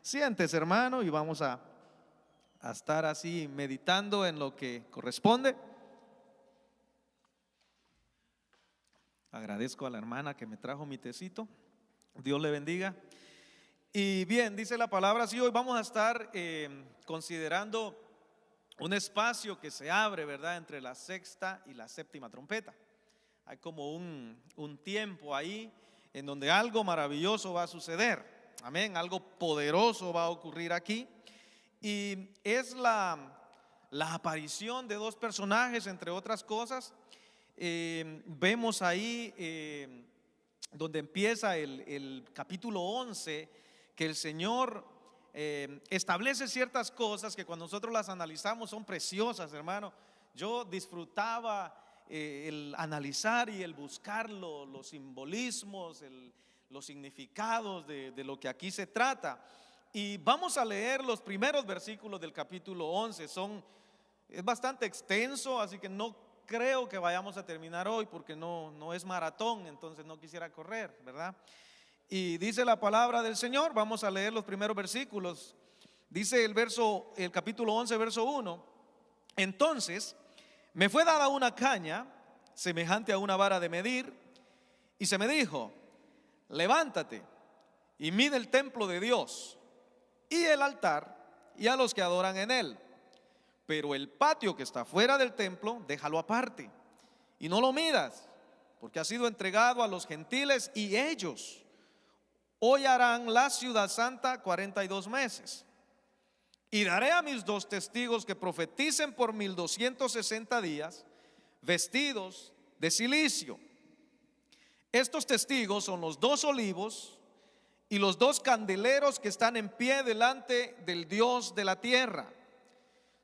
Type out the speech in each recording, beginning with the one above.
Siéntese, hermano, y vamos a estar así meditando en lo que corresponde. Agradezco a la hermana que me trajo mi tecito. Dios le bendiga. Y bien, dice la palabra, sí, hoy vamos a estar considerando un espacio que se abre, ¿verdad?, entre la sexta y la séptima trompeta. Hay como un tiempo ahí en donde algo maravilloso va a suceder. Amén, algo poderoso va a ocurrir aquí. Y es la aparición de dos personajes, entre otras cosas. Vemos ahí donde empieza el capítulo 11, que el Señor establece ciertas cosas que cuando nosotros las analizamos son preciosas, hermano. Yo disfrutaba el analizar y el buscar los simbolismos, los significados de lo que aquí se trata. Y vamos a leer los primeros versículos del capítulo 11. Es bastante extenso, así que no creo que vayamos a terminar hoy, porque no es maratón, entonces no quisiera correr, ¿verdad? Y dice la palabra del Señor. Vamos a leer los primeros versículos. Dice el capítulo 11, verso 1: Entonces me fue dada una caña semejante a una vara de medir, y se me dijo: levántate y mide el templo de Dios y el altar y a los que adoran en él, pero el patio que está fuera del templo déjalo aparte y no lo midas, porque ha sido entregado a los gentiles, y ellos hollarán la ciudad santa 42 meses. Y daré a mis dos testigos que profeticen por 1260 días, vestidos de cilicio. Estos testigos son los dos olivos y los dos candeleros que están en pie delante del Dios de la tierra.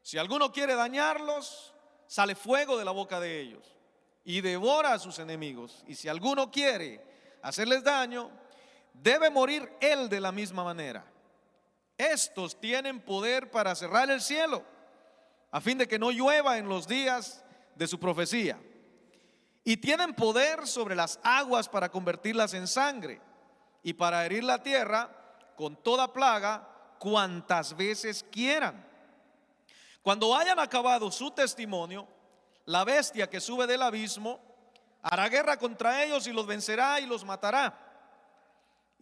Si alguno quiere dañarlos, sale fuego de la boca de ellos y devora a sus enemigos. Y si alguno quiere hacerles daño, debe morir él de la misma manera. Estos tienen poder para cerrar el cielo, a fin de que no llueva en los días de su profecía, y tienen poder sobre las aguas para convertirlas en sangre, y para herir la tierra con toda plaga cuantas veces quieran. Cuando hayan acabado su testimonio, la bestia que sube del abismo hará guerra contra ellos y los vencerá y los matará.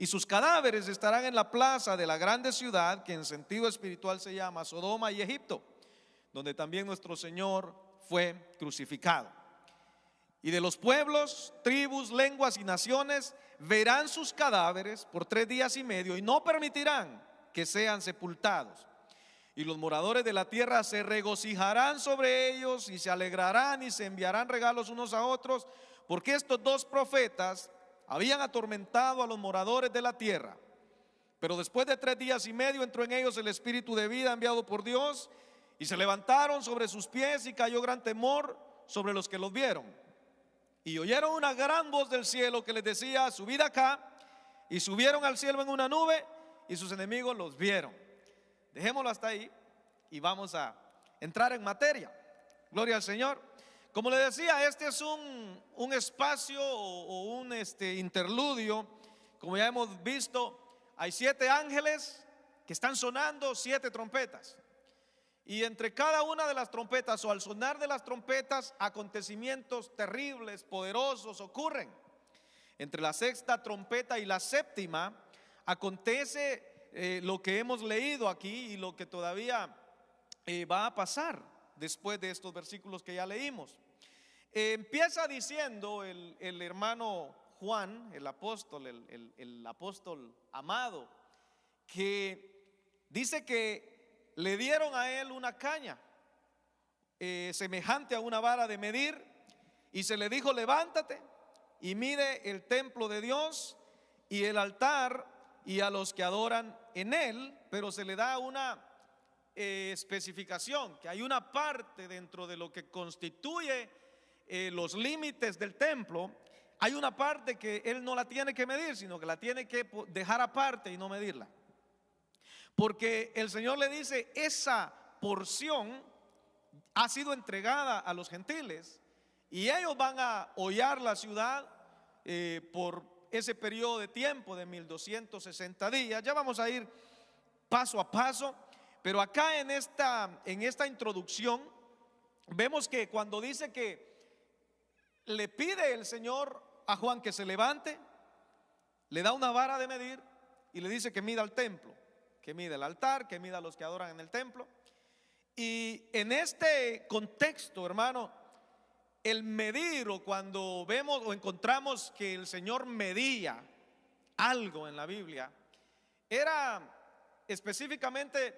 Y sus cadáveres estarán en la plaza de la grande ciudad, que en sentido espiritual se llama Sodoma y Egipto, donde también nuestro Señor fue crucificado. Y de los pueblos, tribus, lenguas y naciones verán sus cadáveres por 3 días y medio, y no permitirán que sean sepultados. Y los moradores de la tierra se regocijarán sobre ellos, y se alegrarán y se enviarán regalos unos a otros, porque estos dos profetas habían atormentado a los moradores de la tierra. Pero después de 3 días y medio entró en ellos el espíritu de vida enviado por Dios, y se levantaron sobre sus pies, y cayó gran temor sobre los que los vieron. Y oyeron una gran voz del cielo que les decía: subid acá. Y subieron al cielo en una nube, y sus enemigos los vieron. Dejémoslo hasta ahí y vamos a entrar en materia. Gloria al Señor. Como le decía, este es un espacio o un interludio. Como ya hemos visto, hay 7 ángeles que están sonando 7 trompetas. Y entre cada una de las trompetas, o al sonar de las trompetas, acontecimientos terribles, poderosos ocurren. Entre la sexta trompeta y la séptima acontece lo que hemos leído aquí y lo que todavía va a pasar después de estos versículos que ya leímos. Empieza diciendo el hermano Juan, el apóstol, el apóstol amado, que dice que le dieron a él una caña semejante a una vara de medir, y se le dijo: levántate y mide el templo de Dios y el altar y a los que adoran en él. Pero se le da una especificación, que hay una parte dentro de lo que constituye los límites del templo. Hay una parte que él no la tiene que medir, sino que la tiene que dejar aparte y no medirla, porque el Señor le dice: esa porción ha sido entregada a los gentiles, y ellos van a hollar la ciudad por ese periodo de tiempo de 1260 días. Ya vamos a ir paso a paso. Pero acá en esta introducción vemos que cuando dice que le pide el Señor a Juan que se levante, le da una vara de medir y le dice que mida el templo, que mida el altar, que mida a los que adoran en el templo. Y en este contexto, hermano, el medir, o cuando vemos o encontramos que el Señor medía algo en la Biblia, era específicamente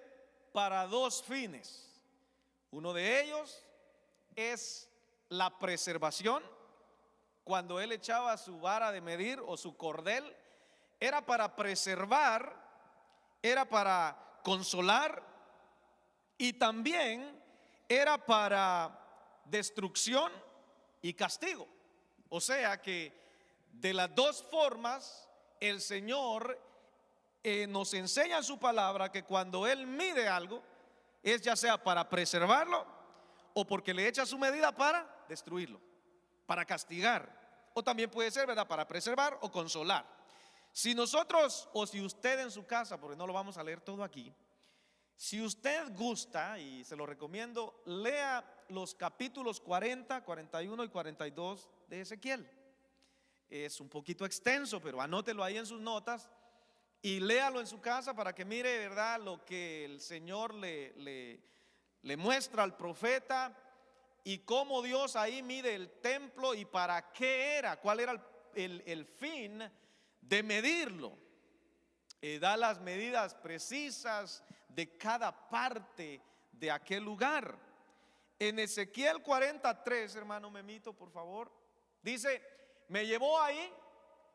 para dos fines. Uno de ellos es la preservación. Cuando él echaba su vara de medir o su cordel, era para preservar, era para consolar, y también era para destrucción y castigo. O sea que de las dos formas el Señor nos enseña en su palabra que cuando Él mide algo, es ya sea para preservarlo o porque le echa su medida para destruirlo, para castigar, o también puede ser, ¿verdad?, para preservar o consolar. Si nosotros, o si usted en su casa, porque no lo vamos a leer todo aquí, si usted gusta, y se lo recomiendo, lea los capítulos 40, 41 y 42 de Ezequiel. Es un poquito extenso, pero anótelo ahí en sus notas y léalo en su casa para que mire, ¿verdad?, lo que el Señor le muestra al profeta y cómo Dios ahí mide el templo y para qué era, cuál era el fin de medirlo. Da las medidas precisas de cada parte de aquel lugar. En Ezequiel 43, hermano Memito, por favor, dice: me llevó ahí,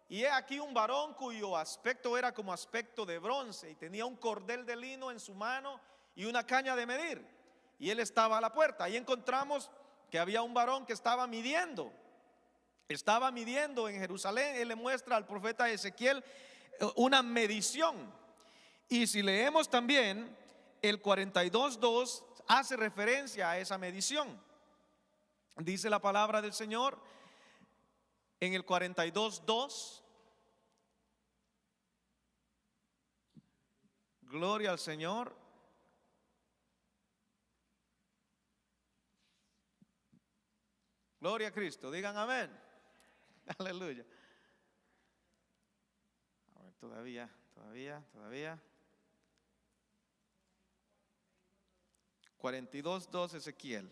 y he aquí un varón cuyo aspecto era como aspecto de bronce, y tenía un cordel de lino en su mano y una caña de medir, y él estaba a la puerta. Ahí encontramos que había un varón que estaba midiendo en Jerusalén. Él le muestra al profeta Ezequiel una medición. Y si leemos también el 42:2, hace referencia a esa medición. Dice la palabra del Señor en el 42:2. Gloria al Señor. Gloria a Cristo, digan amén. Aleluya. A ver, todavía. 42:2 Ezequiel.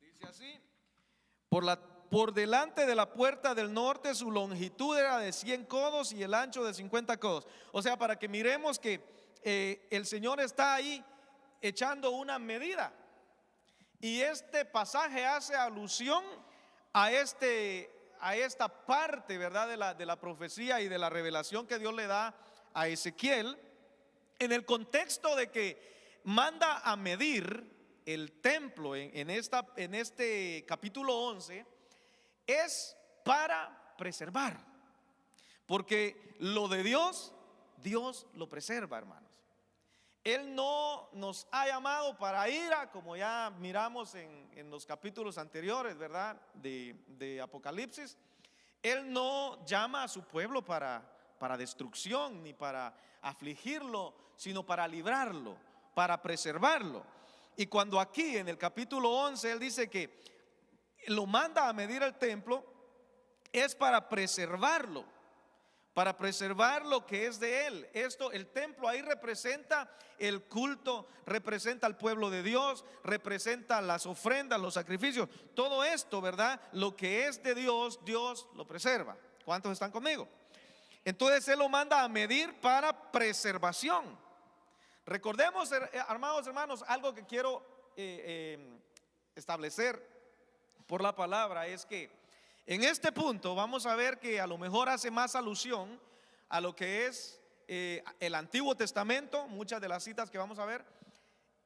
Dice así: por delante de la puerta del norte su longitud era de 100 codos y el ancho de 50 codos. O sea, para que miremos que el Señor está ahí echando una medida. Y este pasaje hace alusión a esta parte, ¿verdad?, de la profecía y de la revelación que Dios le da a Ezequiel, en el contexto de que manda a medir el templo en este capítulo 11, es para preservar, porque lo de Dios lo preserva, hermanos. Él no nos ha llamado para ira, como ya miramos en los capítulos anteriores, ¿verdad?, de Apocalipsis. Él no llama a su pueblo para destrucción ni para afligirlo, sino para librarlo, para preservarlo. Y cuando aquí en el capítulo 11 él dice que lo manda a medir el templo, es para preservarlo, para preservar lo que es de él. El templo ahí representa el culto, representa al pueblo de Dios, representa las ofrendas, los sacrificios, todo esto, ¿verdad? Lo que es de Dios, Dios lo preserva. ¿Cuántos están conmigo? Entonces él lo manda a medir para preservación. Recordemos, amados hermanos, algo que quiero establecer por la palabra es que en este punto vamos a ver que a lo mejor hace más alusión a lo que es el Antiguo Testamento, muchas de las citas que vamos a ver,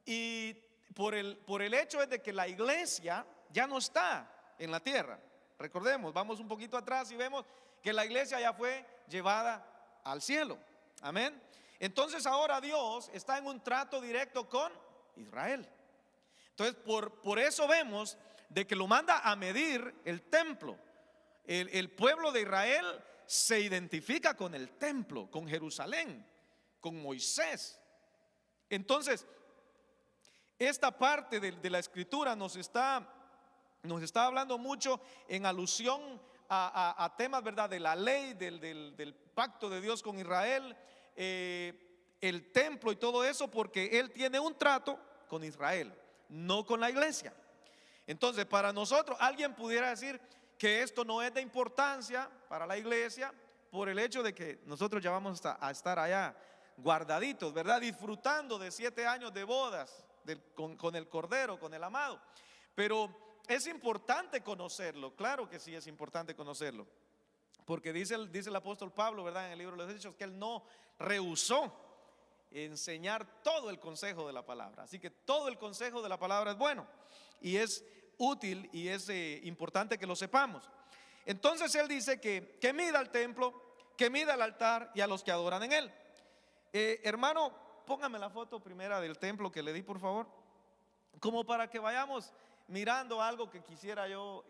y por el hecho es de que la iglesia ya no está en la tierra. Recordemos, vamos un poquito atrás y vemos que la iglesia ya fue llevada al cielo. Amén. Entonces ahora Dios está en un trato directo con Israel. Entonces por eso vemos de que lo manda a medir el templo. El pueblo de Israel se identifica con el templo, con Jerusalén, con Moisés. Entonces, esta parte de la escritura nos está hablando mucho en alusión a temas, ¿verdad?, de la ley, del pacto de Dios con Israel, el templo y todo eso, porque Él tiene un trato con Israel, no con la iglesia. Entonces, para nosotros, alguien pudiera decir que esto no es de importancia para la iglesia por el hecho de que nosotros ya vamos a estar allá guardaditos, ¿verdad?, disfrutando de 7 años de bodas con el Cordero, con el amado. Pero es importante conocerlo, claro que sí es importante conocerlo, porque dice el apóstol Pablo, ¿verdad?, en el libro de los Hechos, que él no rehusó enseñar todo el consejo de la palabra. Así que todo el consejo de la palabra es bueno y es útil y es importante que lo sepamos. Entonces él dice que mida el templo, que mida el altar y a los que adoran en él. Hermano, póngame la foto primera del templo que le di, por favor, como para que vayamos mirando algo que quisiera yo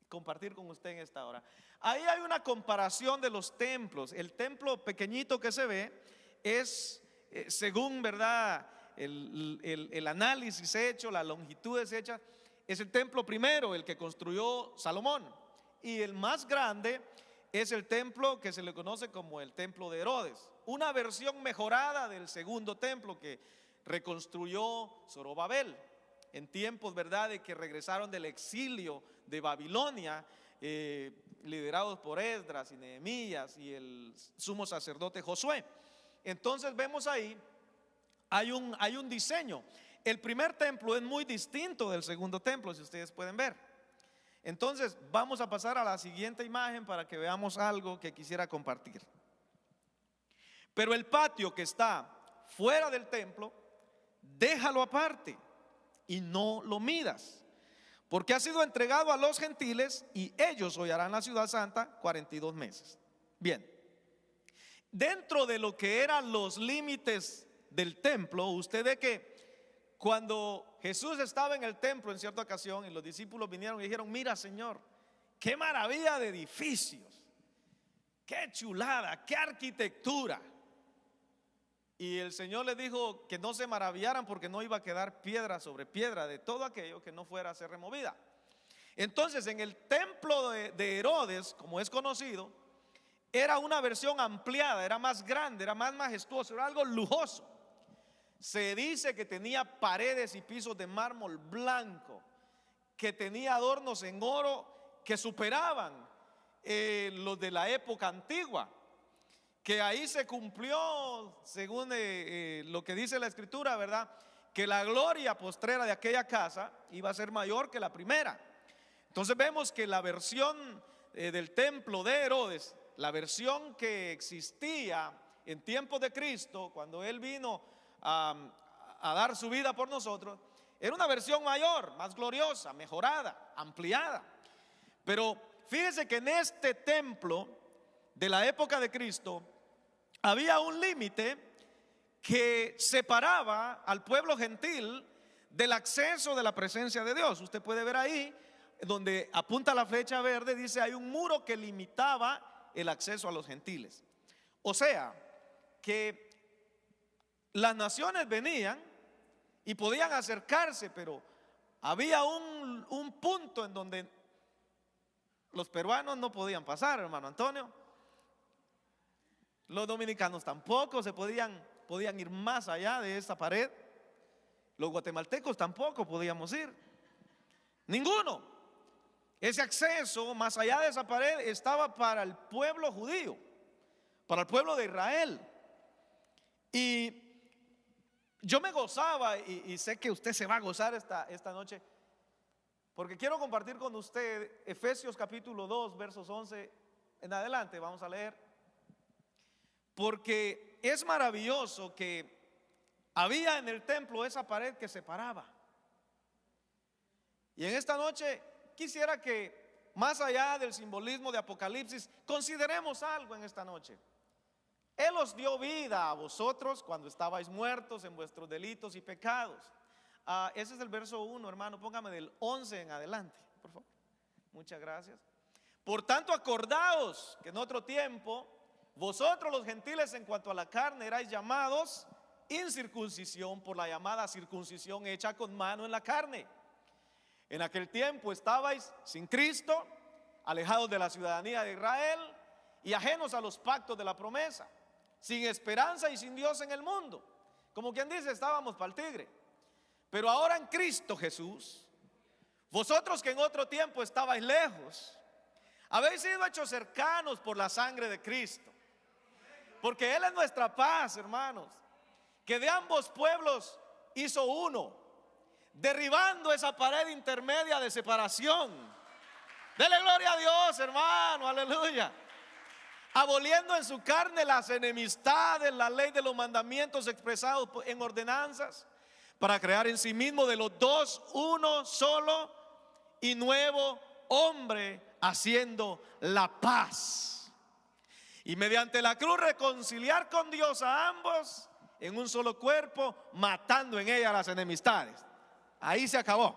compartir con usted en esta hora. Ahí hay una comparación de los templos. El templo pequeñito que se ve es, según, ¿verdad?, el análisis hecho, las longitudes hechas, es el templo primero, el que construyó Salomón. Y el más grande es el templo que se le conoce como el templo de Herodes, una versión mejorada del segundo templo que reconstruyó Zorobabel en tiempos, ¿verdad?, de que regresaron del exilio de Babilonia, liderados por Esdras y Nehemías y el sumo sacerdote Josué. Entonces vemos ahí, hay un diseño. El primer templo es muy distinto del segundo templo, si ustedes pueden ver. Entonces vamos a pasar a la siguiente imagen para que veamos algo que quisiera compartir. Pero el patio que está fuera del templo, déjalo aparte y no lo midas, porque ha sido entregado a los gentiles y ellos hollarán la ciudad santa 42 meses. Bien, dentro de lo que eran los límites del templo, usted ve que cuando Jesús estaba en el templo en cierta ocasión y los discípulos vinieron y dijeron: mira, Señor, qué maravilla de edificios, qué chulada, qué arquitectura. Y el Señor les dijo que no se maravillaran porque no iba a quedar piedra sobre piedra de todo aquello que no fuera a ser removida. Entonces, en el templo de Herodes, como es conocido, era una versión ampliada, era más grande, era más majestuoso, era algo lujoso. Se dice que tenía paredes y pisos de mármol blanco, que tenía adornos en oro que superaban los de la época antigua, que ahí se cumplió, según lo que dice la escritura, ¿verdad?, que la gloria postrera de aquella casa iba a ser mayor que la primera. Entonces vemos que la versión del templo de Herodes, la versión que existía en tiempos de Cristo, cuando Él vino a dar su vida por nosotros, era una versión mayor, más gloriosa, mejorada, ampliada. Pero fíjese que en este templo de la época de Cristo había un límite que separaba al pueblo gentil del acceso de la presencia de Dios. Usted puede ver ahí donde apunta la flecha verde, dice: hay un muro que limitaba el acceso a los gentiles. O sea, que las naciones venían y podían acercarse, pero había un punto en donde los peruanos no podían pasar, hermano Antonio. Los dominicanos tampoco podían ir más allá de esa pared. Los guatemaltecos tampoco podíamos ir. Ninguno. Ese acceso más allá de esa pared estaba para el pueblo judío, para el pueblo de Israel. Y yo me gozaba, y sé que usted se va a gozar esta noche, porque quiero compartir con usted Efesios capítulo 2, versos 11 en adelante. Vamos a leer. Porque es maravilloso que había en el templo esa pared que separaba. Y en esta noche quisiera que, más allá del simbolismo de Apocalipsis, consideremos algo en esta noche. Él os dio vida a vosotros cuando estabais muertos en vuestros delitos y pecados. Ese es el verso 1, hermano. Póngame del 11 en adelante, por favor. Muchas gracias. Por tanto, acordaos que en otro tiempo vosotros los gentiles en cuanto a la carne erais llamados incircuncisión por la llamada circuncisión hecha con mano en la carne. En aquel tiempo estabais sin Cristo, alejados de la ciudadanía de Israel y ajenos a los pactos de la promesa, sin esperanza y sin Dios en el mundo. Como quien dice, estábamos para el tigre. Pero ahora en Cristo Jesús, vosotros que en otro tiempo estabais lejos, habéis sido hechos cercanos por la sangre de Cristo. Porque Él es nuestra paz, hermanos, que de ambos pueblos hizo uno, derribando esa pared intermedia de separación. Dele gloria a Dios, hermano, aleluya. Aboliendo en su carne las enemistades, la ley de los mandamientos expresados en ordenanzas, para crear en sí mismo de los dos uno solo y nuevo hombre, haciendo la paz. Y mediante la cruz reconciliar con Dios a ambos en un solo cuerpo, matando en ella las enemistades. Ahí se acabó.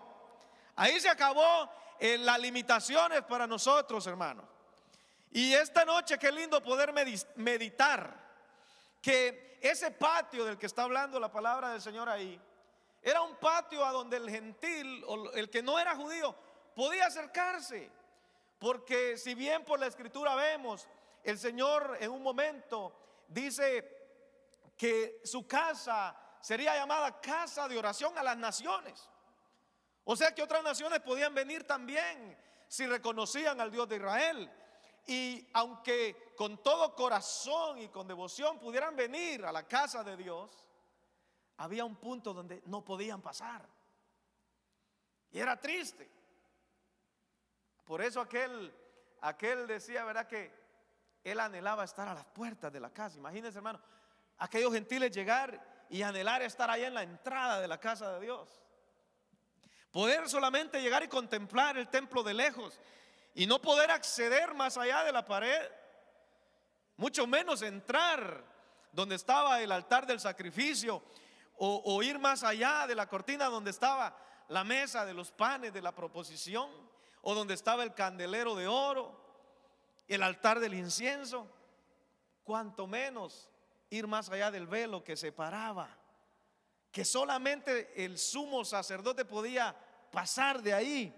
Ahí se acabó en las limitaciones para nosotros, hermanos. Y esta noche qué lindo poder meditar que ese patio del que está hablando la palabra del Señor ahí era un patio a donde el gentil o el que no era judío podía acercarse. Porque si bien por la escritura vemos, el Señor en un momento dice que su casa sería llamada casa de oración a las naciones. O sea que otras naciones podían venir también si reconocían al Dios de Israel. Y aunque con todo corazón y con devoción pudieran venir a la casa de Dios, había un punto donde no podían pasar. Y era triste. Por eso aquel decía, ¿verdad?, que él anhelaba estar a las puertas de la casa. Imagínense, hermano, aquellos gentiles llegar y anhelar estar allá en la entrada de la casa de Dios. Poder solamente llegar y contemplar el templo de lejos y no poder acceder más allá de la pared, mucho menos entrar donde estaba el altar del sacrificio o ir más allá de la cortina donde estaba la mesa de los panes de la proposición o donde estaba el candelero de oro, el altar del incienso, cuanto menos ir más allá del velo que separaba, que solamente el sumo sacerdote podía pasar de ahí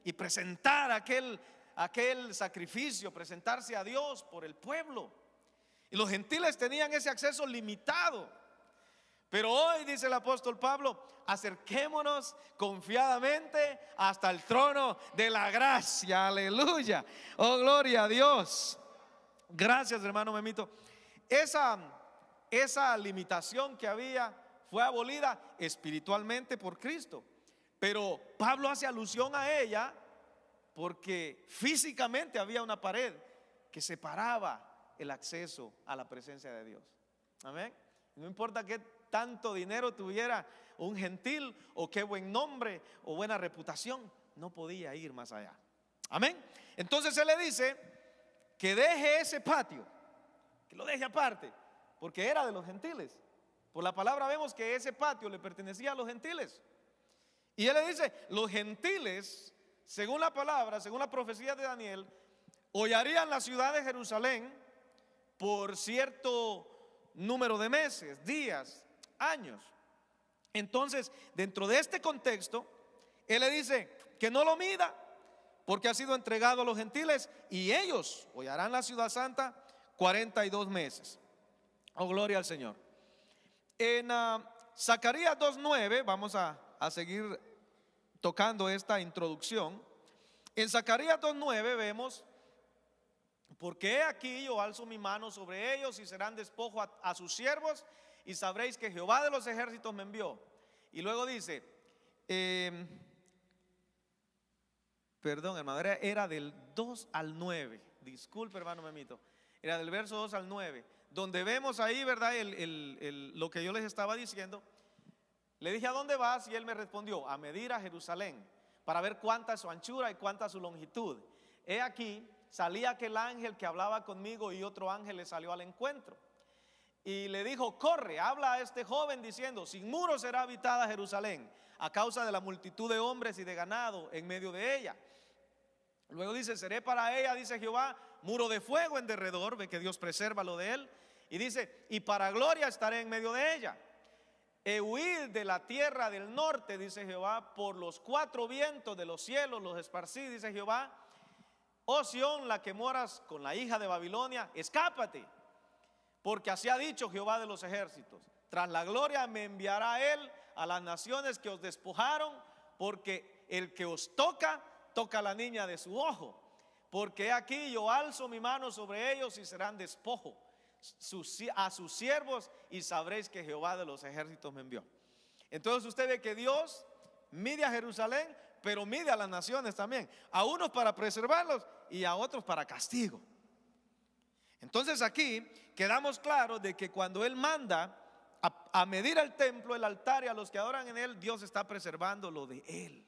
y presentar aquel sacrificio, presentarse a Dios por el pueblo. Y los gentiles tenían ese acceso limitado. Pero hoy, dice el apóstol Pablo, acerquémonos confiadamente hasta el trono de la gracia. Aleluya. Oh, gloria a Dios. Gracias, hermano Memito. Esa limitación que había fue abolida espiritualmente por Cristo. Pero Pablo hace alusión a ella porque físicamente había una pared que separaba el acceso a la presencia de Dios. Amén. No importa qué tanto dinero tuviera un gentil o qué buen nombre o buena reputación, no podía ir más allá. Amén. Entonces él le dice que deje ese patio, que lo deje aparte, porque era de los gentiles. Por la palabra vemos que ese patio le pertenecía a los gentiles. Y él le dice, los gentiles, según la palabra, según la profecía de Daniel, hollarían la ciudad de Jerusalén por cierto número de meses, días, años. Entonces, dentro de este contexto, él le dice que no lo mida, porque ha sido entregado a los gentiles y ellos hollarán la ciudad santa 42 meses. Oh, gloria al Señor. En Zacarías 2:9, vamos a seguir tocando esta introducción. En Zacarías 2:9 vemos: porque he aquí yo alzo mi mano sobre ellos y serán despojo a sus siervos, y sabréis que Jehová de los ejércitos me envió. Y luego dice, perdón, hermano, era del 2 al 9. Disculpe, hermano Memito. Era del verso 2 al 9, donde vemos ahí, ¿verdad?, lo que yo les estaba diciendo. Le dije, ¿a dónde vas? Y él me respondió, a medir a Jerusalén, para ver cuánta es su anchura y cuánta es su longitud. He aquí, salía aquel ángel que hablaba conmigo y otro ángel le salió al encuentro. Y le dijo, corre, habla a este joven diciendo, sin muros será habitada Jerusalén, a causa de la multitud de hombres y de ganado en medio de ella. Luego dice, seré para ella, dice Jehová, muro de fuego en derredor, ve que Dios preserva lo de él. Y dice, y para gloria estaré en medio de ella. He huir de la tierra del norte, dice Jehová, por los cuatro vientos de los cielos los esparcí, dice Jehová. Oh Sión, la que moras con la hija de Babilonia, escápate, porque así ha dicho Jehová de los ejércitos. Tras la gloria me enviará él a las naciones que os despojaron, porque el que os toca, toca a la niña de su ojo. Porque aquí yo alzo mi mano sobre ellos y serán despojo a sus siervos, y sabréis que Jehová de los ejércitos me envió. Entonces usted ve que Dios mide a Jerusalén, pero mide a las naciones también, a unos para preservarlos y a otros para castigo. Entonces aquí quedamos claros de que cuando Él manda a medir el templo, el altar y a los que adoran en Él, Dios está preservando lo de Él.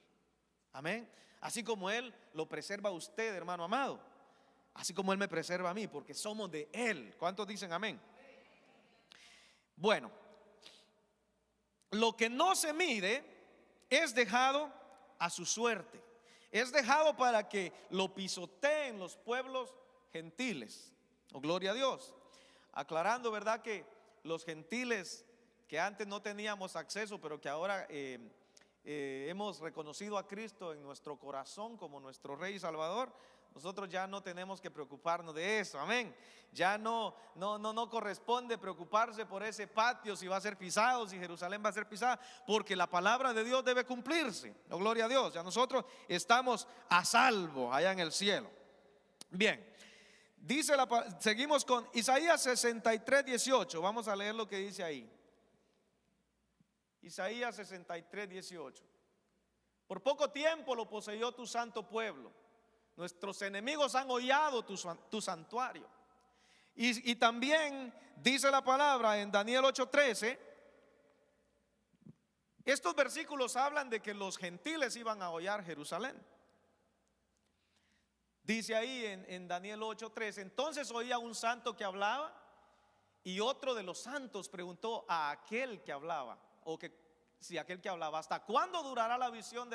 Amén. Así como Él lo preserva a usted, hermano amado, así como Él me preserva a mí, porque somos de Él. ¿Cuántos dicen amén? Bueno, lo que no se mide es dejado a su suerte, es dejado para que lo pisoteen los pueblos gentiles. Oh, gloria a Dios. Aclarando, ¿verdad?, que los gentiles que antes no teníamos acceso, pero que ahora hemos reconocido a Cristo en nuestro corazón como nuestro Rey y Salvador, nosotros ya no tenemos que preocuparnos de eso, amén. Ya no corresponde preocuparse por ese patio, si va a ser pisado, si Jerusalén va a ser pisada, porque la palabra de Dios debe cumplirse. Oh, gloria a Dios. Ya nosotros estamos a salvo allá en el cielo. Bien, seguimos con Isaías 63, 18. Vamos a leer lo que dice ahí. Isaías 63, 18. Por poco tiempo lo poseyó tu santo pueblo. Nuestros enemigos han hollado tu santuario. Y también dice la palabra en Daniel 8:13. Estos versículos hablan de que los gentiles iban a hollar Jerusalén. Dice ahí en Daniel 8:13: entonces oía un santo que hablaba, y otro de los santos preguntó a aquel que hablaba, aquel que hablaba, ¿hasta cuándo durará la visión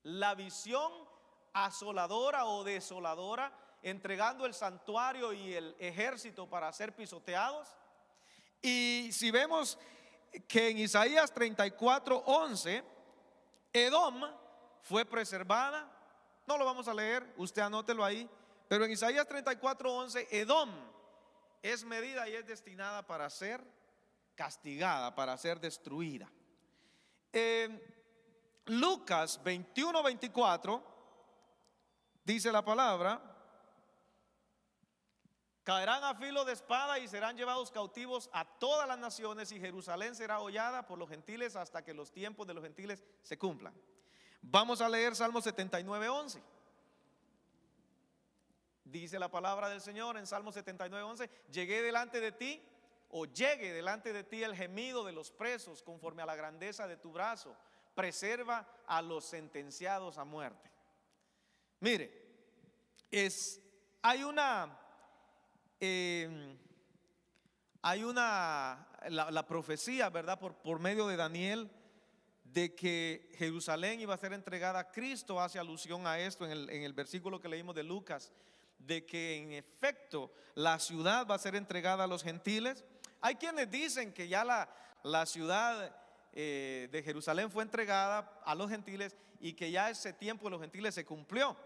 la visión asoladora o desoladora, entregando el santuario y el ejército para ser pisoteados? Y si vemos que en Isaías 34:11, Edom fue preservada, no lo vamos a leer, usted anótelo ahí, pero en Isaías 34:11, Edom es medida y es destinada para ser castigada, para ser destruida. Lucas 21:24 dice la palabra: caerán a filo de espada y serán llevados cautivos a todas las naciones, y Jerusalén será hollada por los gentiles hasta que los tiempos de los gentiles se cumplan. Vamos a leer Salmo 79:11. Dice la palabra del Señor en Salmo 79:11: llegue delante de ti el gemido de los presos, conforme a la grandeza de tu brazo, preserva a los sentenciados a muerte. Mire, hay la profecía, ¿verdad?, por medio de Daniel, de que Jerusalén iba a ser entregada a Cristo. Hace alusión a esto en el versículo que leímos de Lucas, de que en efecto la ciudad va a ser entregada a los gentiles. Hay quienes dicen que ya la ciudad de Jerusalén fue entregada a los gentiles y que ya ese tiempo de los gentiles se cumplió,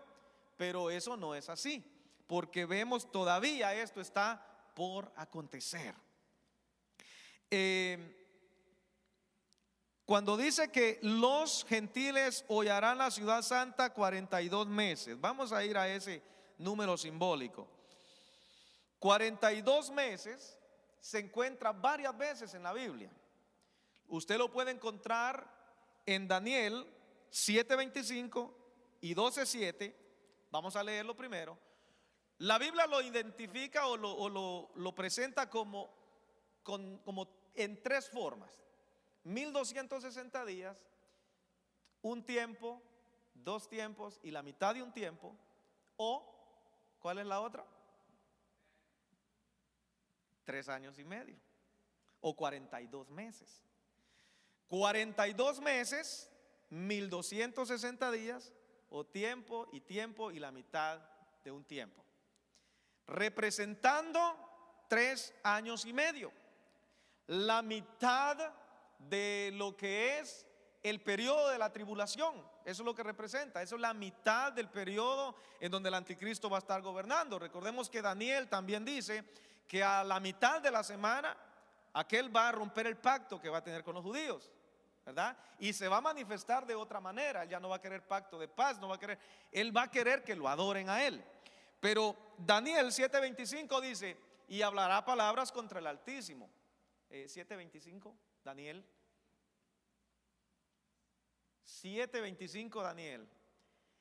pero eso no es así, porque vemos todavía esto está por acontecer. Cuando dice que los gentiles hollarán la ciudad santa 42 meses, vamos a ir a ese número simbólico. 42 meses se encuentra varias veces en la Biblia. Usted lo puede encontrar en Daniel 7:25 y 12:7. Vamos a leerlo primero. La Biblia lo identifica o lo presenta como en tres formas: 1260 días, un tiempo, dos tiempos y la mitad de un tiempo. O, ¿cuál es la otra? 3 años y medio o 42 meses. 42 meses, 1260 días o tiempo y la mitad de un tiempo, representando 3 años y medio, la mitad de lo que es el periodo de la tribulación. Eso es lo que representa, eso es la mitad del periodo en donde el anticristo va a estar gobernando. Recordemos que Daniel también dice que a la mitad de la semana aquel va a romper el pacto que va a tener con los judíos, ¿verdad? Y se va a manifestar de otra manera. Él ya no va a querer pacto de paz, no va a querer, él va a querer que lo adoren a él. Pero Daniel 7:25 dice: y hablará palabras contra el Altísimo. 7:25, Daniel 7:25, Daniel.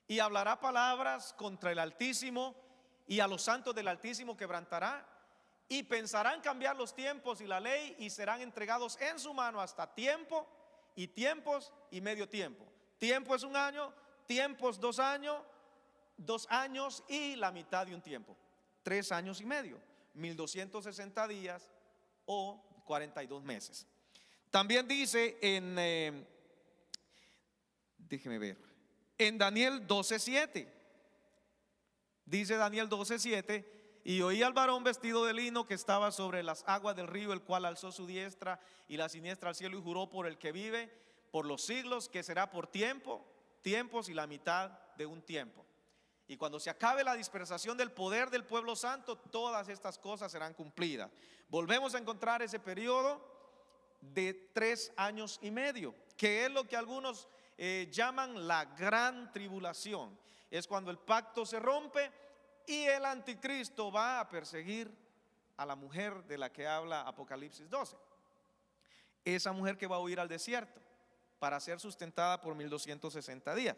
Y hablará palabras contra el Altísimo, y a los santos del Altísimo quebrantará, y pensarán cambiar los tiempos y la ley, y serán entregados en su mano hasta tiempo y tiempos y medio tiempo. Tiempo es 1 año, tiempos 2 años, 2 años y la mitad de un tiempo, 3 años y medio, 1260 días o 42 meses. También dice déjeme ver, en Daniel 12:7, dice Daniel 12:7: y oí al varón vestido de lino que estaba sobre las aguas del río, el cual alzó su diestra y la siniestra al cielo y juró por el que vive por los siglos, que será por tiempo, tiempos y la mitad de un tiempo. Y cuando se acabe la dispersación del poder del pueblo santo, todas estas cosas serán cumplidas. Volvemos a encontrar ese periodo de 3 años y medio, que es lo que algunos llaman la gran tribulación. Es cuando el pacto se rompe y el anticristo va a perseguir a la mujer de la que habla Apocalipsis 12. Esa mujer que va a huir al desierto para ser sustentada por 1260 días.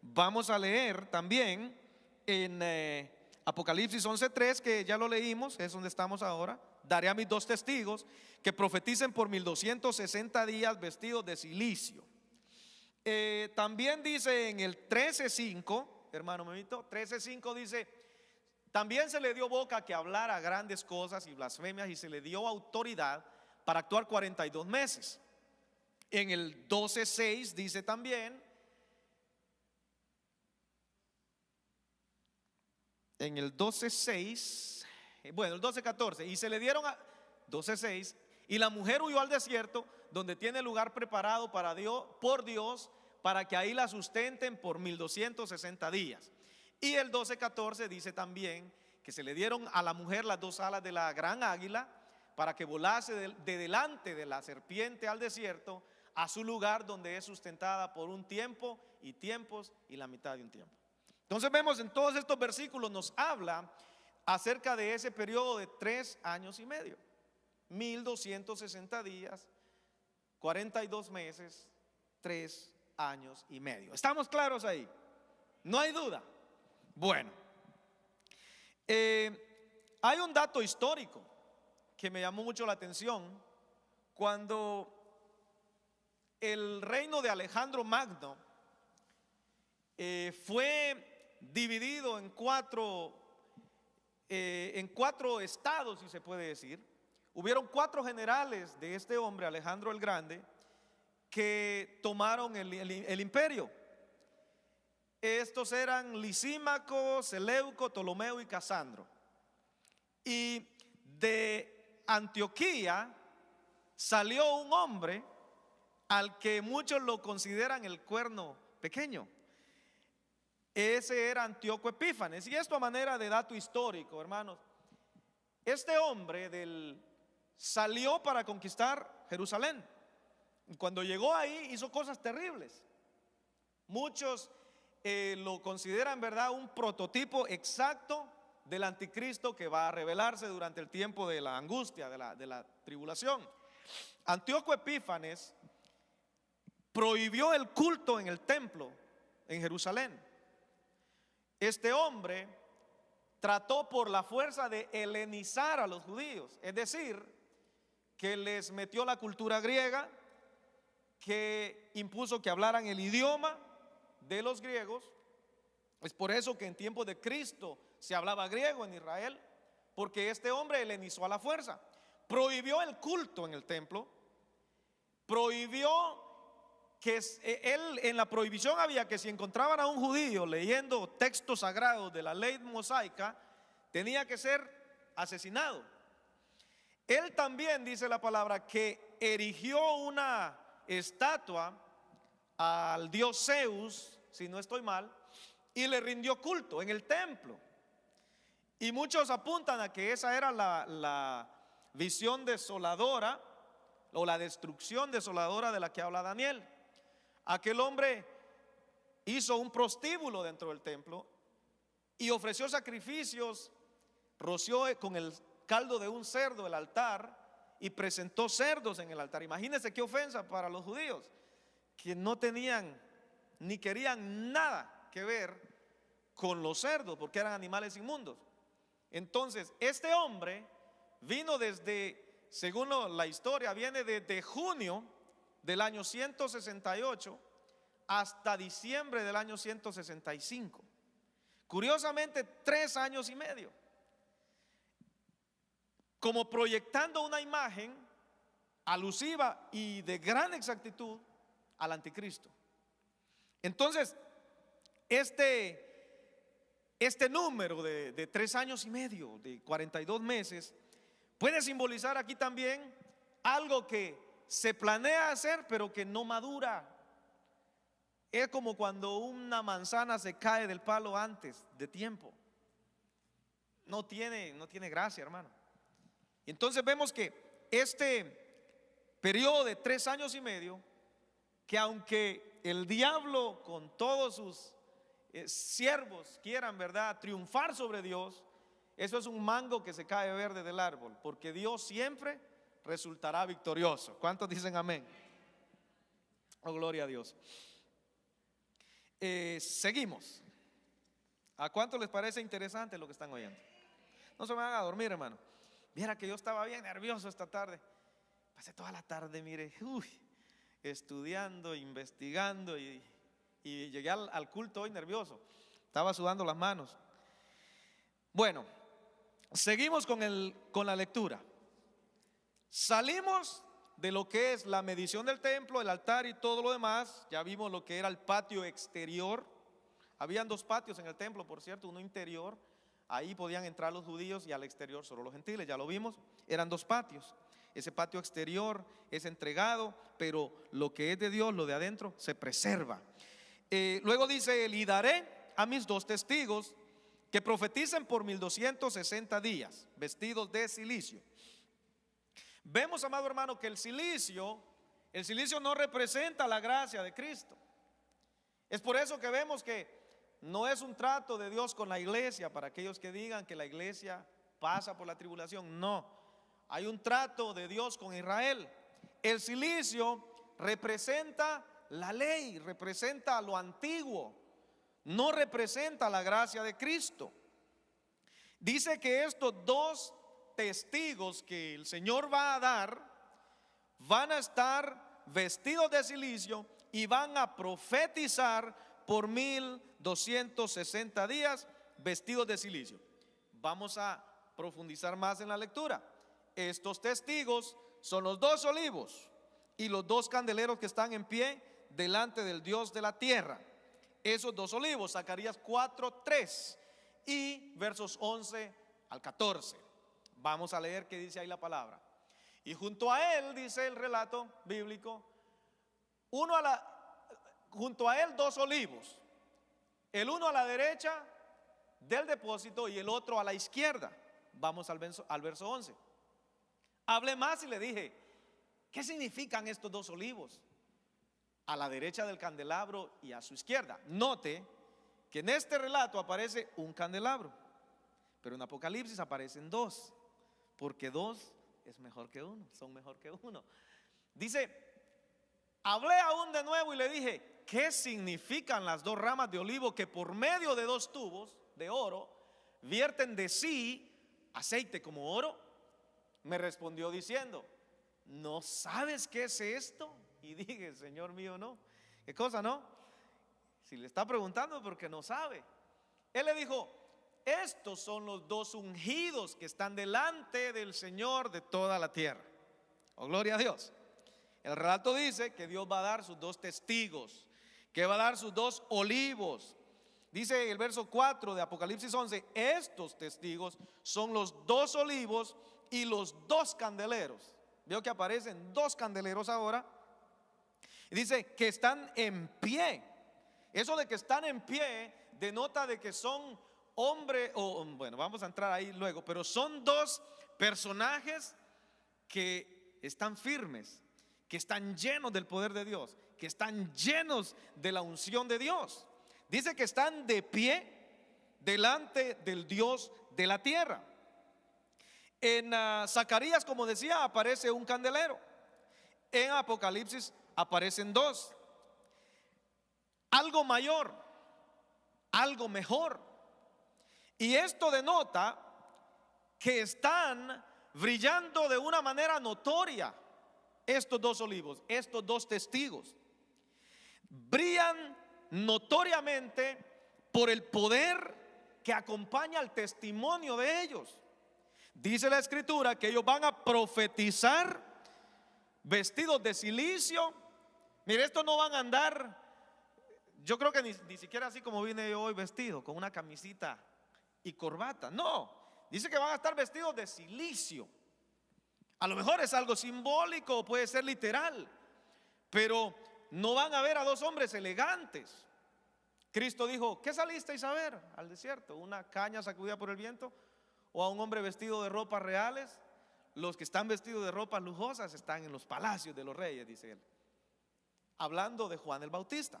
Vamos a leer también en Apocalipsis 11:3, que ya lo leímos, es donde estamos ahora: daré a mis 2 testigos que profeticen por 1260 días vestidos de cilicio. También dice en el 13:5, hermano Memito, 13:5 dice: también se le dio boca que hablara grandes cosas y blasfemias, y se le dio autoridad para actuar 42 meses. En el 12:6 dice también, en el 12:6, bueno, el 12:14, y se le dieron a 12:6, y la mujer huyó al desierto, donde tiene lugar preparado para Dios, por Dios, para que ahí la sustenten por 1260 días. Y el 12:14 dice también que se le dieron a la mujer las 2 alas de la gran águila, para que volase de delante de la serpiente al desierto, a su lugar donde es sustentada por un tiempo y tiempos y la mitad de un tiempo. Entonces vemos en todos estos versículos, nos habla acerca de ese periodo de 3 años y medio, 1260 días, 42 meses, 3 años y medio. ¿Estamos claros ahí? No hay duda. Bueno, hay un dato histórico que me llamó mucho la atención. Cuando el reino de Alejandro Magno fue dividido en 4 estados, si se puede decir, hubieron 4 generales de este hombre, Alejandro el Grande, que tomaron el imperio. Estos eran Lisímaco, Seleuco, Ptolomeo y Casandro. Y de Antioquía salió un hombre al que muchos lo consideran el cuerno pequeño. Ese era Antíoco Epífanes. Y esto a manera de dato histórico, hermanos. Este hombre salió para conquistar Jerusalén. Y cuando llegó ahí hizo cosas terribles. Muchos lo consideran, ¿verdad?, un prototipo exacto del anticristo que va a revelarse durante el tiempo de la angustia, de la tribulación. Antíoco Epífanes prohibió el culto en el templo en Jerusalén. Este hombre trató por la fuerza de helenizar a los judíos, es decir, que les metió la cultura griega, que impuso que hablaran el idioma de los griegos. Es por eso que en tiempos de Cristo se hablaba griego en Israel, porque este hombre helenizó a la fuerza. Prohibió el culto en el templo, prohibió que él en la prohibición había que si encontraban a un judío leyendo textos sagrados de la ley mosaica, tenía que ser asesinado. Él también, dice la palabra, que erigió una estatua al dios Zeus, si no estoy mal, y le rindió culto en el templo. Y muchos apuntan a que esa era la visión desoladora o la destrucción desoladora de la que habla Daniel. Aquel hombre hizo un prostíbulo dentro del templo y ofreció sacrificios, roció con el caldo de un cerdo el altar y presentó cerdos en el altar. Imagínense qué ofensa para los judíos, que no tenían ni querían nada que ver con los cerdos porque eran animales inmundos. Entonces este hombre vino desde, según la historia, viene desde junio del año 168 hasta diciembre del año 165. Curiosamente, 3 años y medio, como proyectando una imagen alusiva y de gran exactitud al anticristo. Entonces, este número de 3 años y medio, de 42 meses, puede simbolizar aquí también algo que se planea hacer pero que no madura. Es como cuando una manzana se cae del palo antes de tiempo. No tiene gracia, hermano. Y entonces vemos que este periodo de 3 años y medio, que aunque el diablo con todos sus siervos quieran, ¿verdad?, triunfar sobre Dios, eso es un mango que se cae verde del árbol, porque Dios siempre resultará victorioso. ¿Cuántos dicen amén? Oh, gloria a Dios. Seguimos. ¿A cuántos les parece interesante lo que están oyendo? No se me van a dormir, hermano. Mira que yo estaba bien nervioso esta tarde. Pasé toda la tarde, mire, estudiando, investigando y llegué al culto hoy nervioso. Estaba sudando las manos. Bueno, seguimos con la lectura. Salimos de lo que es la medición del templo, el altar y todo lo demás. Ya vimos lo que era el patio exterior. Habían 2 patios en el templo, por cierto, uno interior. Ahí podían entrar los judíos y al exterior solo los gentiles, ya lo vimos. Eran 2 patios. Ese patio exterior es entregado, pero lo que es de Dios, lo de adentro, se preserva. Luego dice él: y daré a mis 2 testigos que profeticen por 1260 días, vestidos de cilicio. Vemos, amado hermano, que el cilicio no representa la gracia de Cristo. Es por eso que vemos que no es un trato de Dios con la iglesia, para aquellos que digan que la iglesia pasa por la tribulación. No, hay un trato de Dios con Israel. El cilicio representa la ley, representa lo antiguo, no representa la gracia de Cristo. Dice que estos 2 testigos que el Señor va a dar van a estar vestidos de cilicio y van a profetizar por 1260 días vestidos de cilicio. Vamos a profundizar más en la lectura. Estos testigos son los 2 olivos y los 2 candeleros que están en pie delante del Dios de la tierra. Esos 2 olivos, Zacarías 4:3 y versos 11 al 14. Vamos a leer qué dice ahí la palabra. Y junto a él, dice el relato bíblico, junto a él 2 olivos, el uno a la derecha del depósito y el otro a la izquierda. Vamos al verso 11. Hablé más y le dije: ¿qué significan estos 2 olivos a la derecha del candelabro y a su izquierda? Note que en este relato aparece un candelabro, pero en Apocalipsis aparecen 2, porque 2 es mejor que 1, son mejor que 1. Dice: hablé aún de nuevo y le dije: ¿qué significan las 2 ramas de olivo que por medio de 2 tubos de oro vierten de sí aceite como oro? Me respondió diciendo: ¿no sabes qué es esto? Y dije: Señor mío, no. ¿Qué cosa, no? Si le está preguntando porque no sabe. Él le dijo: estos son los 2 ungidos que están delante del Señor de toda la tierra. Oh, gloria a Dios. El relato dice que Dios va a dar sus dos testigos, que va a dar sus dos olivos. Dice el verso 4 de Apocalipsis 11, estos testigos son los dos olivos y los dos candeleros. Veo que aparecen dos candeleros ahora. Y dice que están en pie. Eso de que están en pie denota de que son hombre, o bueno, vamos a entrar ahí luego, pero son dos personajes que están firmes, que están llenos del poder de Dios, que están llenos de la unción de Dios. Dice que están de pie delante del Dios de la tierra. En Zacarías, como decía, aparece un candelero. En Apocalipsis aparecen dos. Algo mayor, algo mejor. Y esto denota que están brillando de una manera notoria estos dos olivos, estos dos testigos. Brillan notoriamente por el poder que acompaña al testimonio de ellos. Dice la escritura que ellos van a profetizar vestidos de silicio. Mire, estos no van a andar, yo creo que ni siquiera así como vine yo hoy vestido, con una camisita y corbata. No, dice que van a estar vestidos de silicio. A lo mejor es algo simbólico o puede ser literal, pero no van a ver a dos hombres elegantes. Cristo dijo: ¿qué salisteis a ver al desierto? ¿Una caña sacudida por el viento? ¿O a un hombre vestido de ropas reales? Los que están vestidos de ropas lujosas están en los palacios de los reyes, dice él, hablando de Juan el Bautista.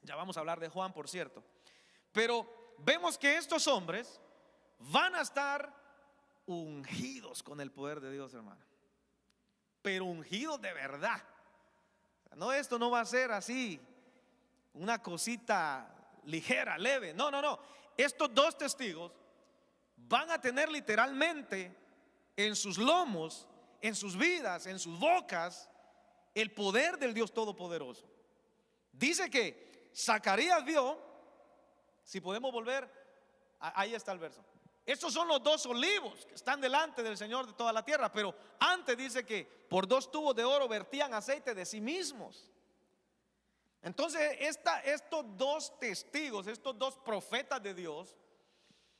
Ya vamos a hablar de Juan, por cierto. Pero vemos que estos hombres van a estar ungidos con el poder de Dios, hermano. Pero ungidos de verdad. No, esto no va a ser así una cosita ligera, leve. No, no, no. Estos dos testigos van a tener literalmente en sus lomos, en sus vidas, en sus bocas, el poder del Dios Todopoderoso. Dice que Zacarías vio, si podemos volver, ahí está el verso. Estos son los dos olivos que están delante del Señor de toda la tierra. Pero antes dice que por dos tubos de oro vertían aceite de sí mismos. Entonces estos dos testigos, estos dos profetas de Dios,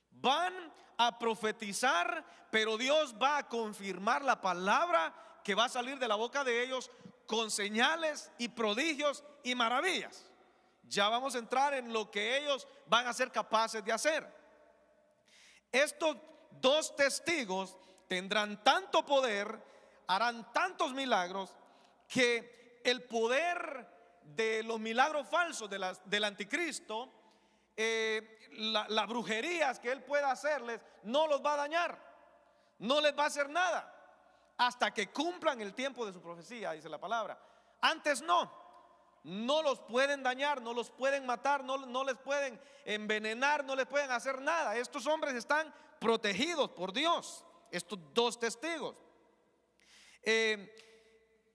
van a profetizar, pero Dios va a confirmar la palabra que va a salir de la boca de ellos con señales y prodigios y maravillas. Ya vamos a entrar en lo que ellos van a ser capaces de hacer. Estos dos testigos tendrán tanto poder, harán tantos milagros, que el poder de los milagros falsos del anticristo, las brujerías que él pueda hacerles, no los va a dañar, no les va a hacer nada hasta que cumplan el tiempo de su profecía, dice la palabra. Antes no los pueden dañar, no los pueden matar, no les pueden envenenar, no les pueden hacer nada. Estos hombres están protegidos por Dios, estos dos testigos.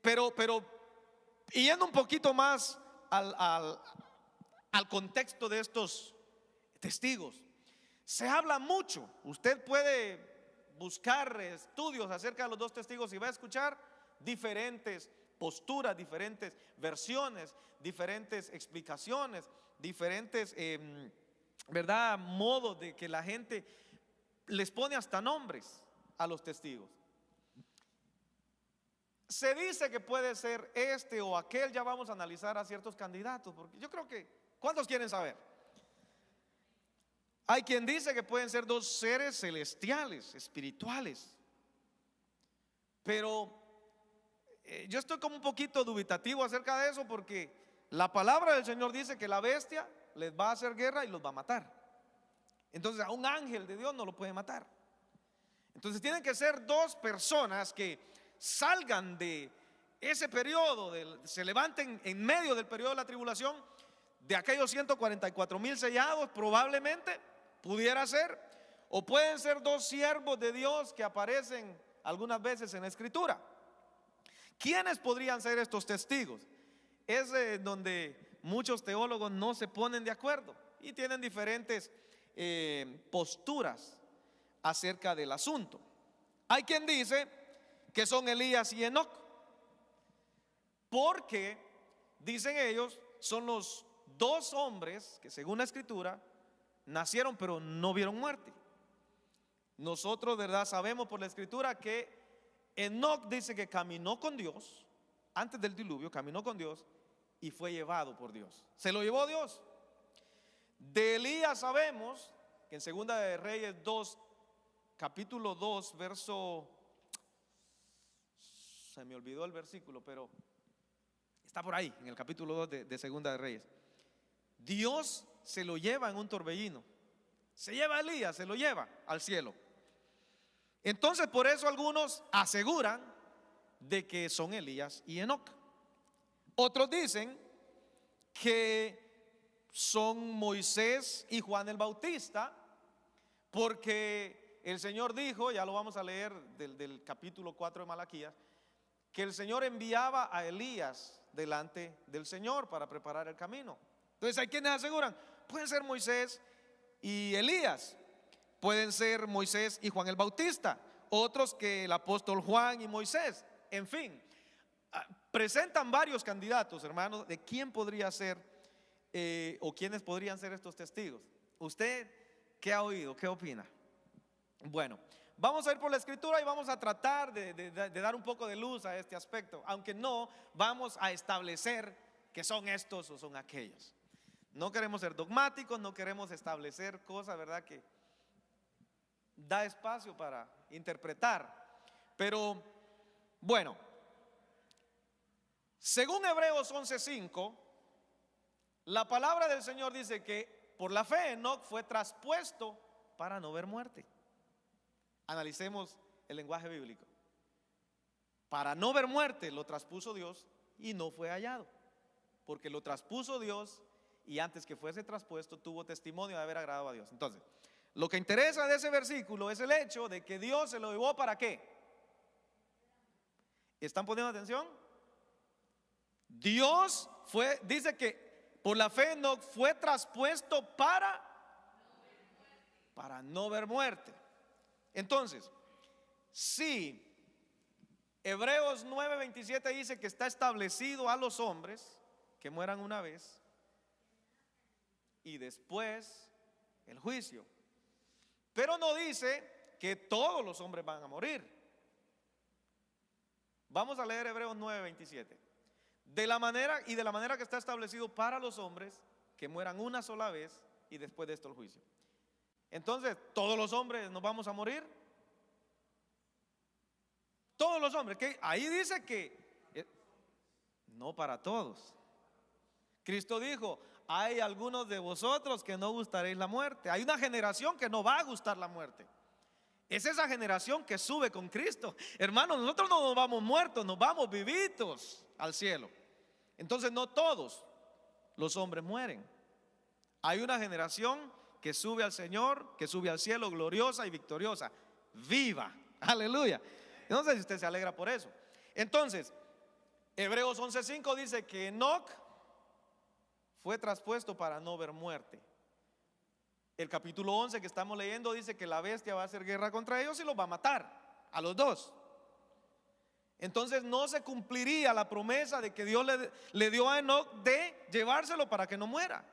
Pero yendo un poquito más al contexto de estos testigos, se habla mucho. Usted puede buscar estudios acerca de los dos testigos y va a escuchar diferentes posturas, diferentes versiones, diferentes explicaciones, diferentes ¿verdad? Modos de que la gente les pone hasta nombres a los testigos. Se dice que puede ser este o aquel. Ya vamos a analizar a ciertos candidatos, porque yo creo que, ¿cuántos quieren saber? Hay quien dice que pueden ser dos seres celestiales, espirituales, pero yo estoy como un poquito dubitativo acerca de eso, porque la palabra del Señor dice que la bestia les va a hacer guerra y los va a matar. Entonces a un ángel de Dios no lo puede matar. Entonces tienen que ser dos personas que salgan de ese periodo, se levanten en medio del periodo de la tribulación, de aquellos 144,000 sellados. Probablemente pudiera ser, o pueden ser dos siervos de Dios que aparecen algunas veces en la escritura. ¿Quiénes podrían ser estos testigos? Es donde muchos teólogos no se ponen de acuerdo y tienen diferentes posturas acerca del asunto. Hay quien dice que son Elías y Enoc. porque, dicen ellos, son los dos hombres que según la escritura nacieron pero no vieron muerte. Nosotros, ¿verdad?, sabemos por la escritura que Enoc dice que caminó con Dios, antes del diluvio caminó con Dios y fue llevado por Dios. Se lo llevó Dios. De Elías sabemos que en Segunda de Reyes 2, capítulo 2, verso, se me olvidó el versículo, pero está por ahí, en el capítulo 2 de Segunda de Reyes. Dios se lo lleva en un torbellino. Se lleva a Elías, se lo lleva al cielo. Entonces por eso algunos aseguran de que son Elías y Enoc. Otros dicen que son Moisés y Juan el Bautista, porque el Señor dijo, ya lo vamos a leer del capítulo 4 de Malaquías, que el Señor enviaba a Elías delante del Señor para preparar el camino. Entonces hay quienes aseguran, pueden ser Moisés y Elías, pueden ser Moisés y Juan el Bautista, otros que el apóstol Juan y Moisés. En fin, presentan varios candidatos, hermanos, de quién podría ser o quiénes podrían ser estos testigos. ¿Usted qué ha oído? ¿Qué opina? Bueno, vamos a ir por la escritura y vamos a tratar de dar un poco de luz a este aspecto, aunque no vamos a establecer que son estos o son aquellos. No queremos ser dogmáticos, no queremos establecer cosas, ¿verdad?, que da espacio para interpretar. Pero bueno, según Hebreos 11:5, la palabra del Señor dice que por la fe Enoc fue traspuesto para no ver muerte. Analicemos el lenguaje bíblico. Para no ver muerte lo traspuso Dios y no fue hallado, porque lo traspuso Dios y antes que fuese traspuesto tuvo testimonio de haber agradado a Dios. Entonces, lo que interesa de ese versículo es el hecho de que Dios se lo llevó ¿para qué? ¿Están poniendo atención? Dios dice que por la fe no fue traspuesto para no ver muerte. Entonces, si Hebreos 9:27 dice que está establecido a los hombres que mueran una vez y después el juicio, pero no dice que todos los hombres van a morir. Vamos a leer Hebreos 9:27. De la manera que está establecido para los hombres que mueran una sola vez y después de esto el juicio. Entonces, ¿todos los hombres nos vamos a morir? Todos los hombres, que ahí dice que no para todos. Cristo dijo, hay algunos de vosotros que no gustaréis la muerte. Hay una generación que no va a gustar la muerte. Es esa generación que sube con Cristo. Hermanos, nosotros no nos vamos muertos, nos vamos vivitos al cielo. Entonces no todos los hombres mueren. Hay una generación que sube al Señor, que sube al cielo gloriosa y victoriosa, viva, aleluya. No sé si usted se alegra por eso. Entonces, Hebreos 11:5 dice que Enoc fue traspuesto para no ver muerte. El capítulo 11 que estamos leyendo dice que la bestia va a hacer guerra contra ellos y los va a matar a los dos. Entonces no se cumpliría la promesa de que Dios le dio a Enoc de llevárselo para que no muera.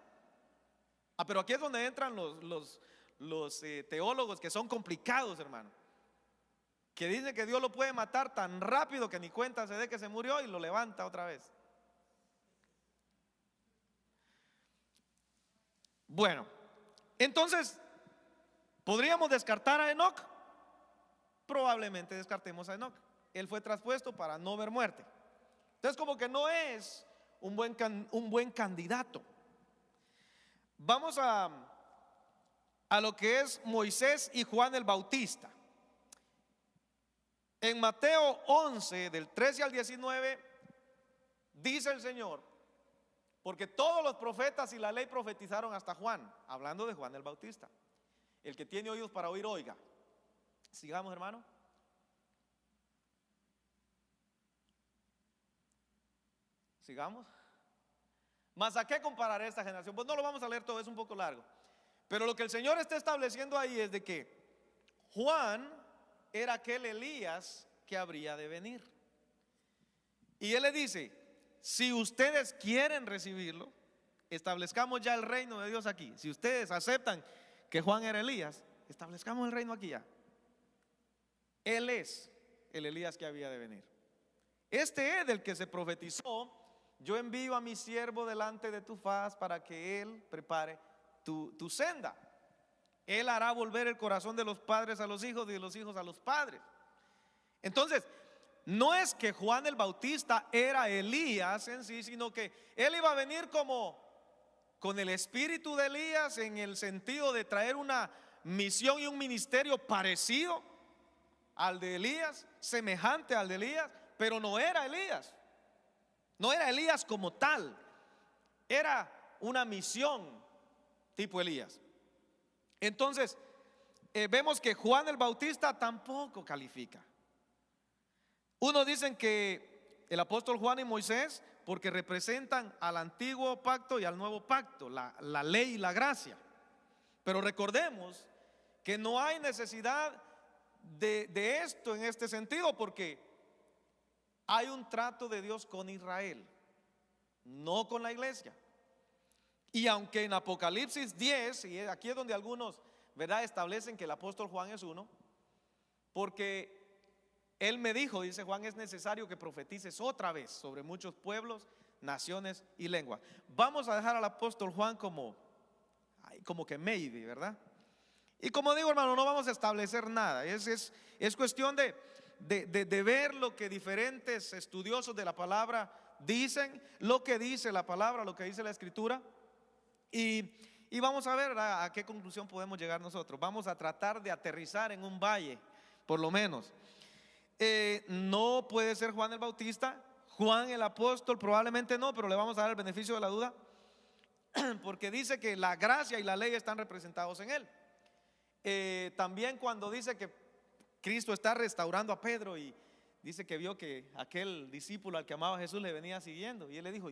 Pero aquí es donde entran los teólogos que son complicados, hermano, que dicen que Dios lo puede matar tan rápido que ni cuenta se dé que se murió y lo levanta otra vez. Bueno, entonces, ¿podríamos descartar a Enoc? Probablemente descartemos a Enoc. Él fue traspuesto para no ver muerte. Entonces, como que no es un buen candidato. Vamos a lo que es Moisés y Juan el Bautista. En Mateo 11, del 13 al 19, dice el Señor, porque todos los profetas y la ley profetizaron hasta Juan, hablando de Juan el Bautista. El que tiene oídos para oír, oiga. Sigamos, hermano. Sigamos. ¿Mas a qué compararé esta generación? Pues no lo vamos a leer todo, es un poco largo. Pero lo que el Señor está estableciendo ahí es de que Juan era aquel Elías que habría de venir. Y Él le dice, si ustedes quieren recibirlo, establezcamos ya el reino de Dios aquí. Si ustedes aceptan que Juan era Elías, establezcamos el reino aquí ya. Él es el Elías que había de venir. Este es del que se profetizó: yo envío a mi siervo delante de tu faz para que él prepare tu senda. Él hará volver el corazón de los padres a los hijos y de los hijos a los padres. Entonces, no es que Juan el Bautista era Elías en sí, sino que él iba a venir como con el espíritu de Elías, en el sentido de traer una misión y un ministerio parecido al de Elías, semejante al de Elías, pero no era Elías. No era Elías como tal, era una misión tipo Elías. Entonces, vemos que Juan el Bautista tampoco califica. Unos dicen que el apóstol Juan y Moisés, porque representan al antiguo pacto y al nuevo pacto, la ley y la gracia. Pero recordemos que no hay necesidad de esto en este sentido, porque hay un trato de Dios con Israel, no con la iglesia. Y aunque en Apocalipsis 10, y aquí es donde algunos, ¿verdad?, establecen que el apóstol Juan es uno, porque él me dijo, dice Juan, es necesario que profetices otra vez sobre muchos pueblos, naciones y lenguas. Vamos a dejar al apóstol Juan como que maybe, ¿verdad? Y como digo, hermano, no vamos a establecer nada. Es cuestión de ver lo que diferentes estudiosos de la palabra dicen, lo que dice la palabra, lo que dice la escritura. Y vamos a ver a qué conclusión podemos llegar nosotros. Vamos a tratar de aterrizar en un valle, por lo menos. No puede ser Juan el Bautista, Juan el apóstol probablemente no, pero le vamos a dar el beneficio de la duda, porque dice que la gracia y la ley están representados en él. También cuando dice que Cristo está restaurando a Pedro y dice que vio que aquel discípulo al que amaba a Jesús le venía siguiendo, y él le dijo: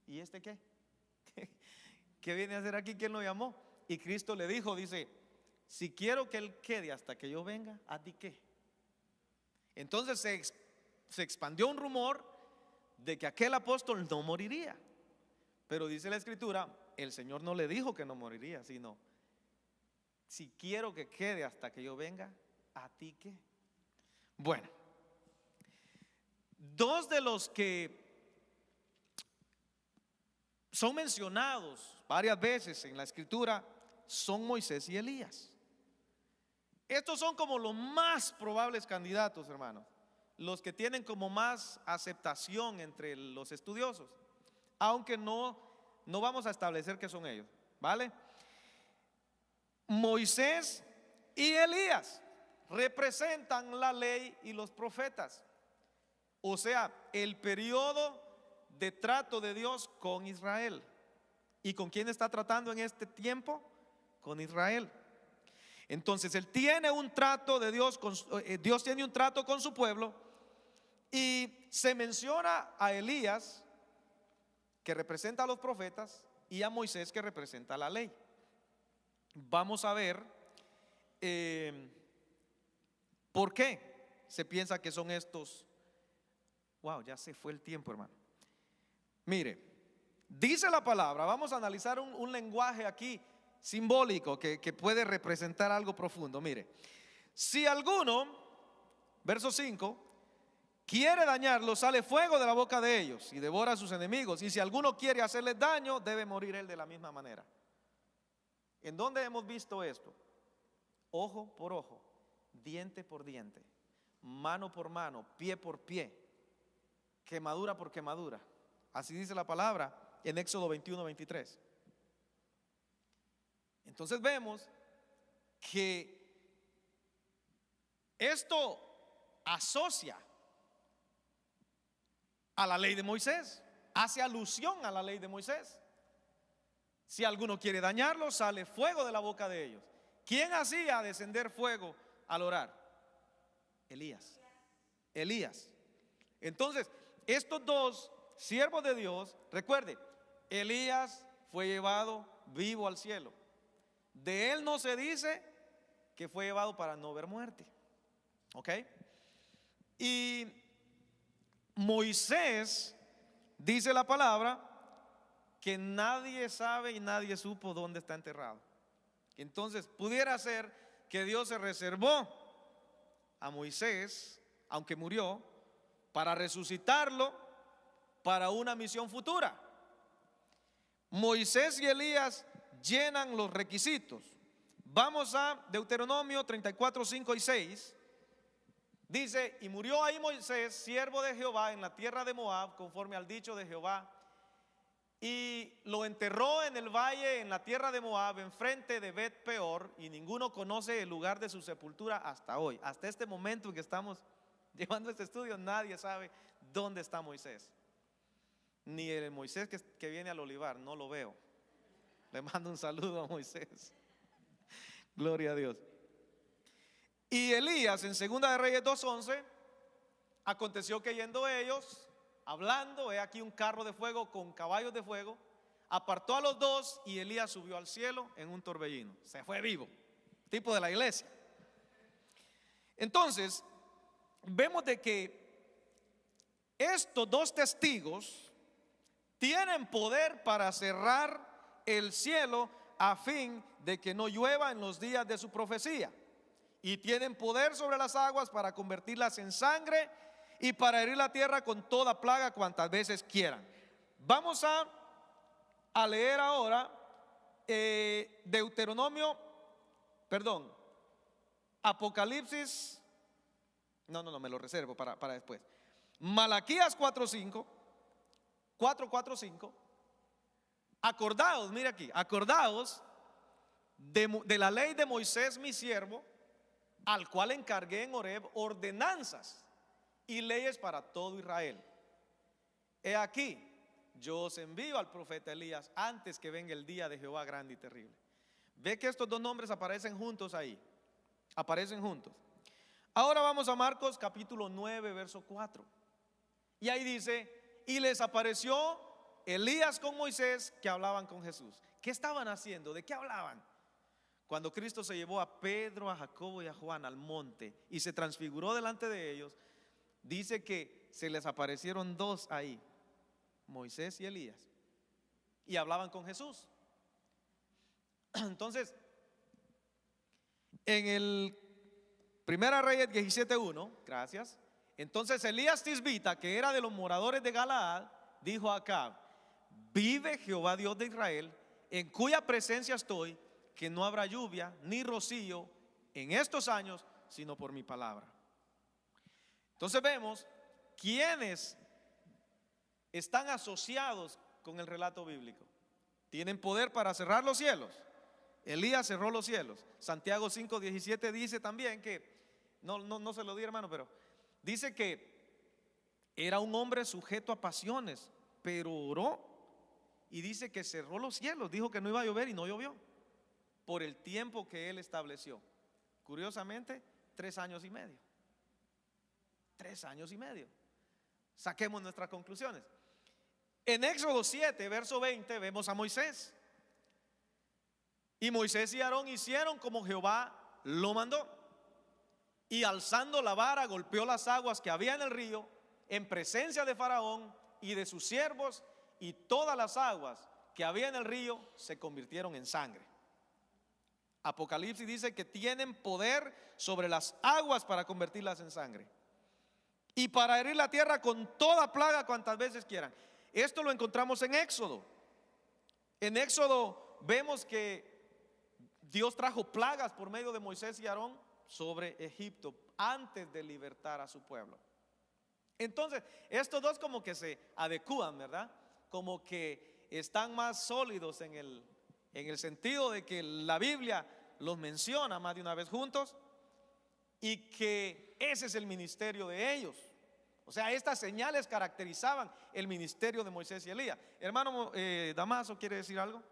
¿y este qué? ¿Qué viene a hacer aquí? ¿Quién lo llamó? Y Cristo le dijo, dice: si quiero que él quede hasta que yo venga, ¿a ti qué? Entonces se expandió un rumor de que aquel apóstol no moriría. Pero dice la escritura, el Señor no le dijo que no moriría, sino: si quiero que quede hasta que yo venga, ¿a ti qué? Bueno, dos de los que son mencionados varias veces en la escritura son Moisés y Elías. Estos son como los más probables candidatos, hermanos, los que tienen como más aceptación entre los estudiosos, aunque no vamos a establecer que son ellos, ¿vale? Moisés y Elías representan la ley y los profetas, o sea, el periodo de trato de Dios con Israel. ¿Y con quién está tratando en este tiempo? Con Israel. Entonces él tiene un trato de Dios, Dios tiene un trato con su pueblo, y se menciona a Elías, que representa a los profetas, y a Moisés, que representa la ley. Vamos a ver por qué se piensa que son estos. Wow, ya se fue el tiempo, hermano. Mire, dice la palabra, vamos a analizar un lenguaje aquí simbólico que puede representar algo profundo. Mire, si alguno, verso 5, quiere dañarlos, sale fuego de la boca de ellos y devora a sus enemigos. Y si alguno quiere hacerles daño, debe morir él de la misma manera. ¿En dónde hemos visto esto? Ojo por ojo, diente por diente, mano por mano, pie por pie, quemadura por quemadura. Así dice la palabra en Éxodo 21-23. Entonces vemos que esto asocia a la ley de Moisés, hace alusión a la ley de Moisés. Si alguno quiere dañarlo, sale fuego de la boca de ellos. ¿Quién hacía descender fuego al orar? Elías. Entonces, estos dos siervos de Dios, recuerde, Elías fue llevado vivo al cielo. De él no se dice que fue llevado para no ver muerte. ¿Ok? Y Moisés dice la palabra que nadie sabe y nadie supo dónde está enterrado. Entonces pudiera ser que Dios se reservó a Moisés, aunque murió, para resucitarlo para una misión futura. Moisés y Elías llenan los requisitos. Vamos a Deuteronomio 34, 5 y 6. Dice: y murió ahí Moisés, siervo de Jehová, en la tierra de Moab, conforme al dicho de Jehová, y lo enterró en el valle, en la tierra de Moab, enfrente de Bet Peor, y ninguno conoce el lugar de su sepultura hasta hoy. Hasta este momento en que estamos llevando este estudio, nadie sabe dónde está Moisés. Ni el Moisés que viene al olivar, no lo veo. Le mando un saludo a Moisés. Gloria a Dios. Y Elías, en Segunda de Reyes 2:11, aconteció que yendo ellos, hablando, he aquí un carro de fuego con caballos de fuego, apartó a los dos, y Elías subió al cielo en un torbellino. Se fue vivo, tipo de la iglesia. Entonces, vemos de que estos dos testigos tienen poder para cerrar el cielo a fin de que no llueva en los días de su profecía, y tienen poder sobre las aguas para convertirlas en sangre y para herir la tierra con toda plaga cuantas veces quieran. Vamos a leer ahora Apocalipsis. No, me lo reservo para después. Malaquías 4:5. Acordaos, mira aquí, acordaos de la ley de Moisés mi siervo, al cual encargué en Horeb ordenanzas y leyes para todo Israel. He aquí, yo os envío al profeta Elías antes que venga el día de Jehová grande y terrible. Ve que estos dos nombres aparecen juntos ahí, aparecen juntos. Ahora vamos a Marcos capítulo 9, verso 4. Y ahí dice: y les apareció Elías con Moisés, que hablaban con Jesús. ¿Qué estaban haciendo? ¿De qué hablaban? Cuando Cristo se llevó a Pedro, a Jacobo y a Juan al monte y se transfiguró delante de ellos, dice que se les aparecieron dos ahí, Moisés y Elías, y hablaban con Jesús. Entonces, en el Primera Reyes 17:1, gracias. Entonces Elías Tisbita, que era de los moradores de Galaad, dijo a Acab: vive Jehová Dios de Israel, en cuya presencia estoy, que no habrá lluvia ni rocío en estos años, sino por mi palabra. Entonces vemos quienes están asociados con el relato bíblico. Tienen poder para cerrar los cielos. Elías cerró los cielos. Santiago 5:17 dice también que, no se lo di, hermano, pero dice que era un hombre sujeto a pasiones, pero oró, y dice que cerró los cielos, dijo que no iba a llover y no llovió, por el tiempo que él estableció. Curiosamente, 3 años y medio. 3 años y medio. Saquemos nuestras conclusiones. En Éxodo 7, verso 20, vemos a Moisés. Y Moisés y Aarón hicieron como Jehová lo mandó, y alzando la vara golpeó las aguas que había en el río en presencia de Faraón y de sus siervos, y todas las aguas que había en el río se convirtieron en sangre. Apocalipsis dice que tienen poder sobre las aguas para convertirlas en sangre y para herir la tierra con toda plaga cuantas veces quieran. Esto lo encontramos en Éxodo. En Éxodo vemos que Dios trajo plagas por medio de Moisés y Aarón sobre Egipto antes de libertar a su pueblo. Entonces, estos dos como que se adecúan, ¿verdad? Como que están más sólidos en el sentido de que la Biblia los menciona más de una vez juntos, y que ese es el ministerio de ellos. O sea, estas señales caracterizaban el ministerio de Moisés y Elías. Hermano Damaso, ¿quiere decir algo?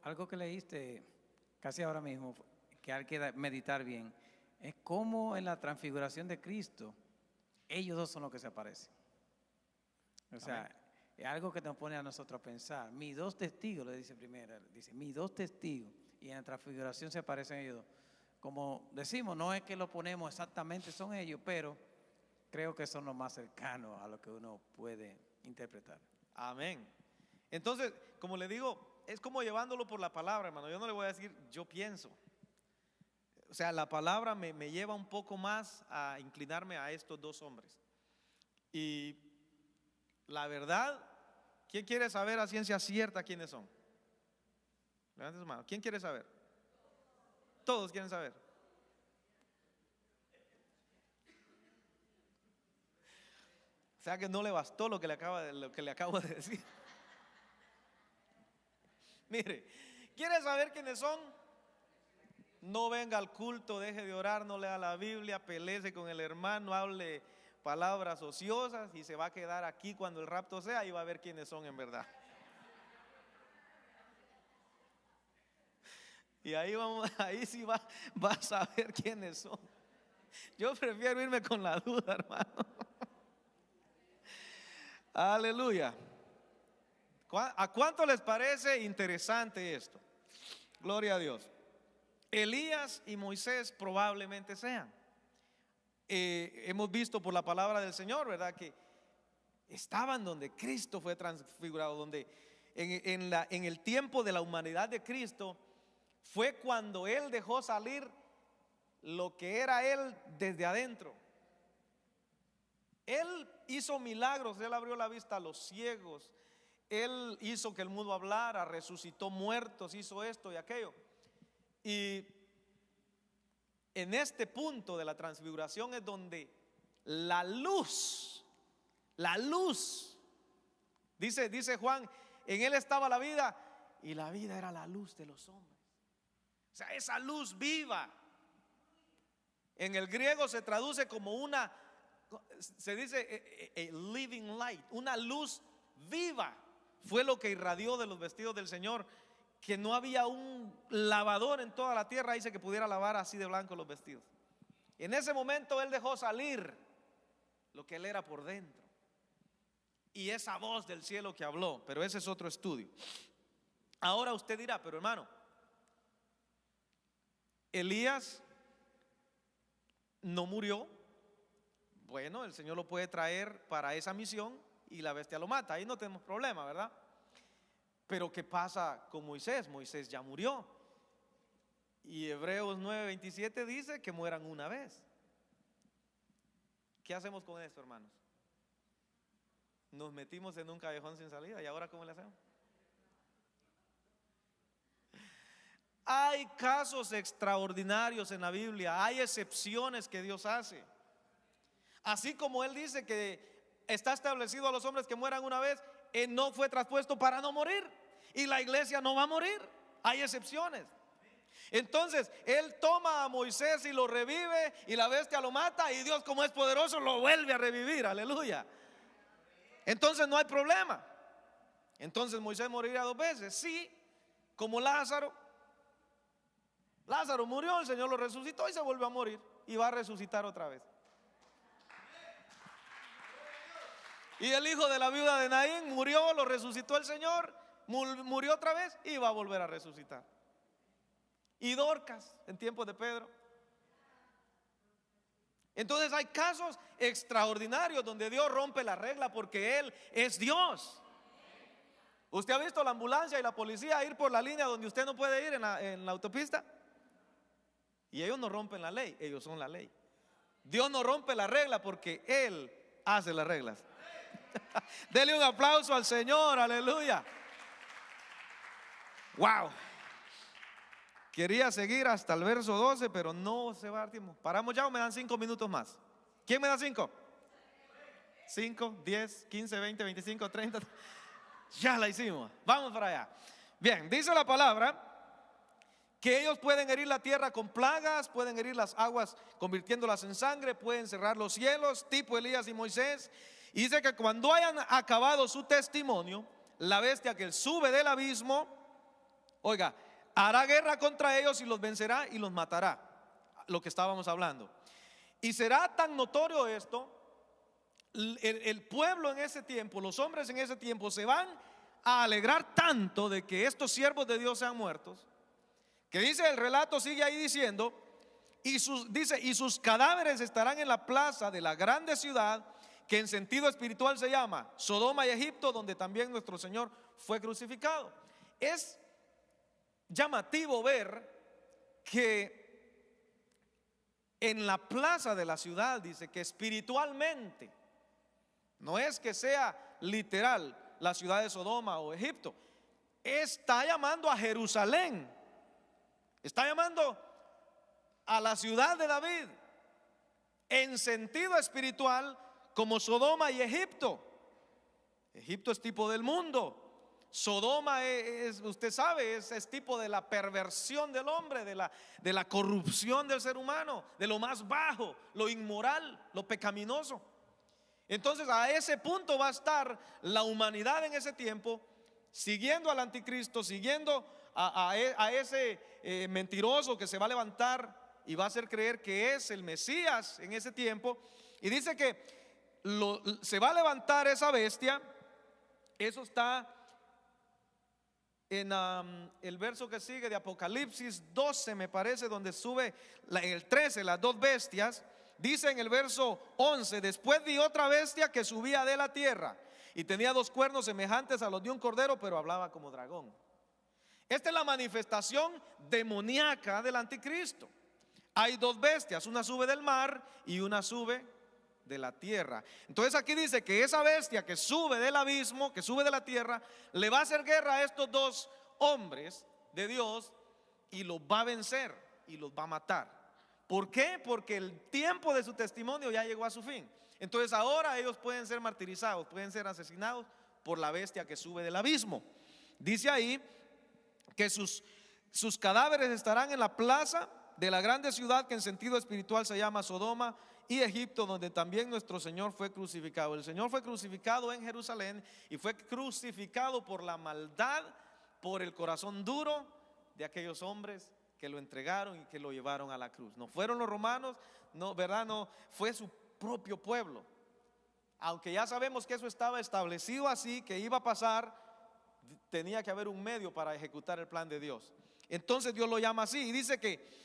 Algo que leíste casi ahora mismo, que hay que meditar bien, es cómo en la transfiguración de Cristo ellos dos son los que se aparecen. O sea, es algo que nos pone a nosotros a pensar. Mis dos testigos, le dice primero, dice mis dos testigos, y en la transfiguración se aparecen ellos dos. Como decimos, no es que lo ponemos exactamente, son ellos, pero creo que son lo más cercano a lo que uno puede interpretar. Amén. Entonces, como le digo, es como llevándolo por la palabra, hermano. Yo no le voy a decir, yo pienso. O sea, la palabra me lleva un poco más a inclinarme a estos dos hombres. Y la verdad, ¿quién quiere saber a ciencia cierta quiénes son? Levante su mano. ¿Quién quiere saber? Todos quieren saber. O sea que no le bastó lo que le acabo de decir. Mire, ¿quiere saber quiénes son? No venga al culto, deje de orar, no lea la Biblia, peléese con el hermano, hable palabras ociosas y se va a quedar aquí cuando el rapto sea y va a ver quiénes son en verdad. Y ahí sí va a saber quiénes son. Yo prefiero irme con la duda, hermano. Aleluya. ¿A cuánto les parece interesante esto? Gloria a Dios. Elías y Moisés probablemente sean. Hemos visto por la palabra del Señor, ¿verdad? Que estaban donde Cristo fue transfigurado, donde en el tiempo de la humanidad de Cristo fue cuando Él dejó salir lo que era Él desde adentro. Él hizo milagros, Él abrió la vista a los ciegos, Él hizo que el mundo hablara, resucitó muertos, hizo esto y aquello. Y en este punto de la transfiguración es donde la luz, dice Juan, en Él estaba la vida y la vida era la luz de los hombres. O sea, esa luz viva. En el griego se traduce como se dice a living light, una luz viva. Fue lo que irradió de los vestidos del Señor, que no había un lavador en toda la tierra, dice, que pudiera lavar así de blanco los vestidos. En ese momento Él dejó salir lo que Él era por dentro. Y esa voz del cielo que habló, pero ese es otro estudio. Ahora usted dirá, pero hermano, Elías no murió. Bueno, el Señor lo puede traer para esa misión y la bestia lo mata. Ahí no tenemos problema, ¿verdad? Pero ¿qué pasa con Moisés? Moisés ya murió. Y Hebreos 9:27 dice que mueran una vez. ¿Qué hacemos con esto, hermanos? Nos metimos en un callejón sin salida. ¿Y ahora cómo le hacemos? Hay casos extraordinarios en la Biblia. Hay excepciones que Dios hace. Así como Él dice que está establecido a los hombres que mueran una vez, Él no fue traspuesto para no morir. Y la iglesia no va a morir. Hay excepciones. Entonces Él toma a Moisés y lo revive, y la bestia lo mata, y Dios, como es poderoso, lo vuelve a revivir. Aleluya. Entonces no hay problema. Entonces Moisés moriría 2 veces. Sí, como Lázaro. Lázaro murió, el Señor lo resucitó y se volvió a morir, y va a resucitar otra vez. Y el hijo de la viuda de Naín murió, lo resucitó el Señor, murió otra vez y va a volver a resucitar. Y Dorcas en tiempos de Pedro. Entonces hay casos extraordinarios donde Dios rompe la regla porque Él es Dios. ¿Usted ha visto la ambulancia y la policía ir por la línea donde usted no puede ir en la autopista? Y ellos no rompen la ley, ellos son la ley. Dios no rompe la regla porque Él hace las reglas. Dele un aplauso al Señor, aleluya. Wow. Quería seguir hasta el verso 12, pero no se va a dar tiempo. ¿Paramos ya o me dan 5 minutos más? ¿Quién me da 5? 5, 10, 15, 20, 25, 30. Ya la hicimos. Vamos para allá. Bien, dice la palabra que ellos pueden herir la tierra con plagas, pueden herir las aguas convirtiéndolas en sangre, pueden cerrar los cielos, tipo Elías y Moisés. Y dice que cuando hayan acabado su testimonio, la bestia que sube del abismo, oiga, hará guerra contra ellos y los vencerá y los matará. Lo que estábamos hablando. Y será tan notorio esto, el pueblo en ese tiempo, los hombres en ese tiempo se van a alegrar tanto de que estos siervos de Dios sean muertos, que dice el relato, sigue ahí diciendo dice, y sus cadáveres estarán en la plaza de la grande ciudad, que en sentido espiritual se llama Sodoma y Egipto, donde también nuestro Señor fue crucificado. Es llamativo ver que en la plaza de la ciudad, dice que espiritualmente, no es que sea literal la ciudad de Sodoma o Egipto, está llamando a Jerusalén, está llamando a la ciudad de David en sentido espiritual, como Sodoma y Egipto. Egipto es tipo del mundo. Sodoma es, usted sabe, es tipo de la perversión del hombre, de la corrupción del ser humano, de lo más bajo, lo inmoral, lo pecaminoso. Entonces a ese punto va a estar la humanidad en ese tiempo, siguiendo al anticristo, siguiendo a ese mentiroso que se va a levantar y va a hacer creer que es el Mesías en ese tiempo. Y dice que se va a levantar esa bestia. Eso está en el verso que sigue de Apocalipsis 12, me parece, donde sube en el 13 las dos bestias. Dice en el verso 11: después vi otra bestia que subía de la tierra y tenía dos cuernos semejantes a los de un cordero, pero hablaba como dragón. Esta es la manifestación demoníaca del anticristo. Hay dos bestias, una sube del mar y una sube de la tierra. Entonces aquí dice que esa bestia que sube del abismo, que sube de la tierra, le va a hacer guerra a estos dos hombres de Dios y los va a vencer y los va a matar. ¿Por qué? Porque el tiempo de su testimonio ya llegó a su fin. Entonces ahora ellos pueden ser martirizados, pueden ser asesinados por la bestia que sube del abismo. Dice ahí que sus cadáveres estarán en la plaza de la grande ciudad, que en sentido espiritual se llama Sodoma y Egipto, donde también nuestro Señor fue crucificado. El Señor fue crucificado en Jerusalén y fue crucificado por la maldad, por el corazón duro de aquellos hombres que lo entregaron y que lo llevaron a la cruz. No fueron los romanos, no, ¿verdad? No, fue su propio pueblo. Aunque ya sabemos que eso estaba establecido así, que iba a pasar, tenía que haber un medio para ejecutar el plan de Dios. Entonces Dios lo llama así y dice que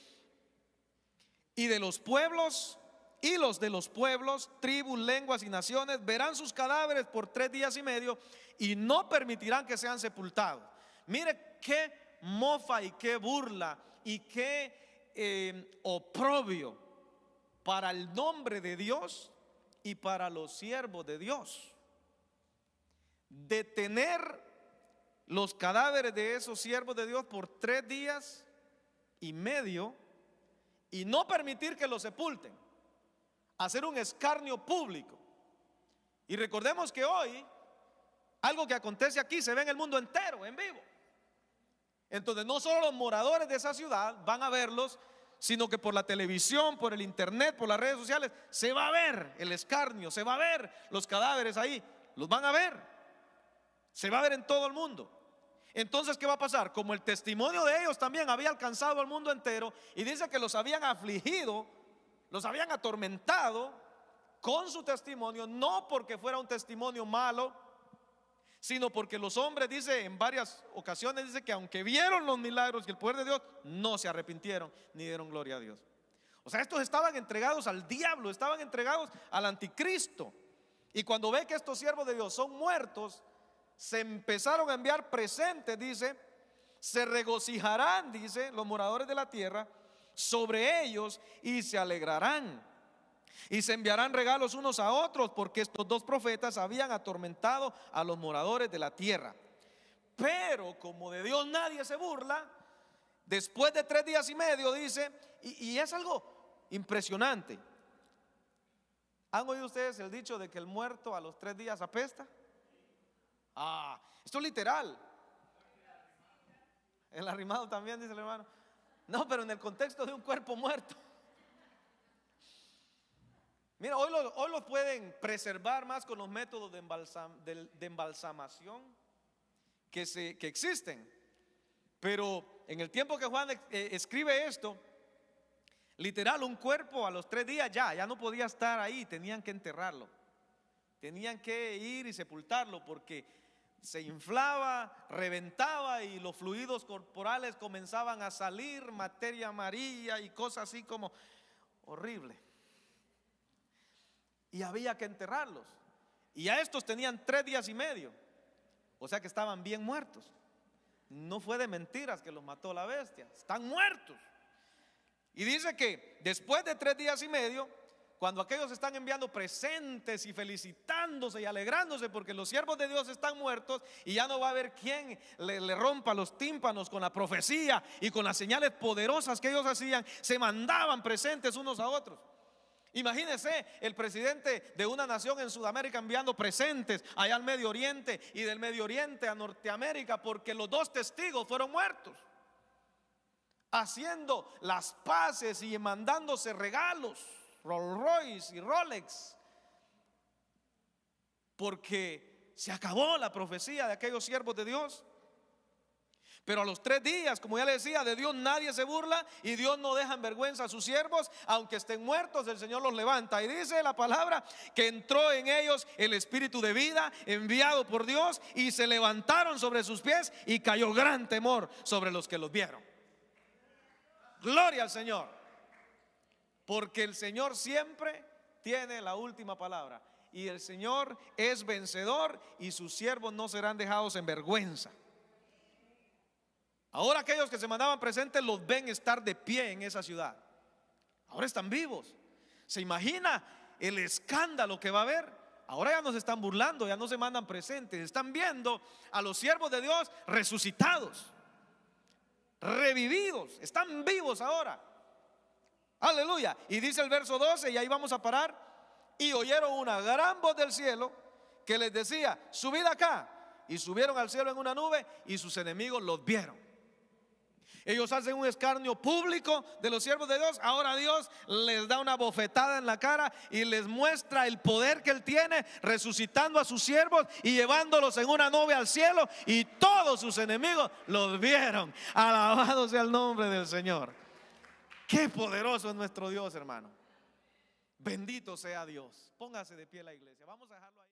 y de los pueblos y los de los pueblos, tribus, lenguas y naciones verán sus cadáveres por 3 días y medio y no permitirán que sean sepultados. Mire qué mofa y qué burla y qué oprobio para el nombre de Dios y para los siervos de Dios. Detener los cadáveres de esos siervos de Dios por 3 días y medio y no permitir que los sepulten, hacer un escarnio público. Y recordemos que hoy algo que acontece aquí se ve en el mundo entero, en vivo. Entonces no solo los moradores de esa ciudad van a verlos, sino que por la televisión, por el internet, por las redes sociales, se va a ver el escarnio, se va a ver los cadáveres ahí, los van a ver, se va a ver en todo el mundo. Entonces, ¿qué va a pasar? Como el testimonio de ellos también había alcanzado al mundo entero, y dice que los habían afligido, los habían atormentado con su testimonio, no porque fuera un testimonio malo, sino porque los hombres, dice en varias ocasiones, dice que aunque vieron los milagros y el poder de Dios, no se arrepintieron ni dieron gloria a Dios. O sea, estos estaban entregados al diablo, estaban entregados al anticristo. Y cuando ve que estos siervos de Dios son muertos, se empezaron a enviar presentes, dice, se regocijarán, dice, los moradores de la tierra sobre ellos y se alegrarán. Y se enviarán regalos unos a otros, porque estos dos profetas habían atormentado a los moradores de la tierra. Pero como de Dios nadie se burla, después de 3 días y medio, dice, y es algo impresionante. ¿Han oído ustedes el dicho de que el muerto a los 3 días apesta? Esto es literal. El arrimado también, dice el hermano. No, pero en el contexto de un cuerpo muerto. Mira, hoy los pueden preservar más con los métodos de embalsamación que existen. Pero en el tiempo que Juan escribe esto, literal, un cuerpo a los 3 días ya no podía estar ahí, tenían que enterrarlo. Tenían que ir y sepultarlo porque se inflaba, reventaba y los fluidos corporales comenzaban a salir, materia amarilla y cosas así como horrible. Y había que enterrarlos. Y a estos tenían 3 días y medio, o sea que estaban bien muertos. No fue de mentiras que los mató la bestia, están muertos. Y dice que después de 3 días y medio, cuando aquellos están enviando presentes y felicitándose y alegrándose porque los siervos de Dios están muertos y ya no va a haber quien le rompa los tímpanos con la profecía y con las señales poderosas que ellos hacían, se mandaban presentes unos a otros. Imagínense el presidente de una nación en Sudamérica enviando presentes allá al Medio Oriente y del Medio Oriente a Norteamérica porque los 2 testigos fueron muertos, haciendo las paces y mandándose regalos, Rolls Royce y Rolex, porque se acabó la profecía de aquellos siervos de Dios. Pero a los 3 días, como ya le decía, de Dios nadie se burla y Dios no deja en vergüenza a sus siervos, aunque estén muertos, el Señor los levanta. Y dice la palabra que entró en ellos el espíritu de vida enviado por Dios y se levantaron sobre sus pies y cayó gran temor sobre los que los vieron. Gloria al Señor, porque el Señor siempre tiene la última palabra y el Señor es vencedor y sus siervos no serán dejados en vergüenza. Ahora aquellos que se mandaban presentes los ven estar de pie en esa ciudad. Ahora están vivos. ¿Se imagina el escándalo que va a haber? Ahora ya no se están burlando, ya no se mandan presentes. Están viendo a los siervos de Dios resucitados, revividos, están vivos ahora. Aleluya. Y dice el verso 12, y ahí vamos a parar. Y oyeron una gran voz del cielo que les decía: subid acá. Y subieron al cielo en una nube y sus enemigos los vieron. Ellos hacen un escarnio público de los siervos de Dios. Ahora Dios les da una bofetada en la cara y les muestra el poder que Él tiene, resucitando a sus siervos y llevándolos en una nube al cielo. Y todos sus enemigos los vieron. Alabado sea el nombre del Señor. Qué poderoso es nuestro Dios, hermano. Bendito sea Dios. Póngase de pie la iglesia. Vamos a dejarlo ahí.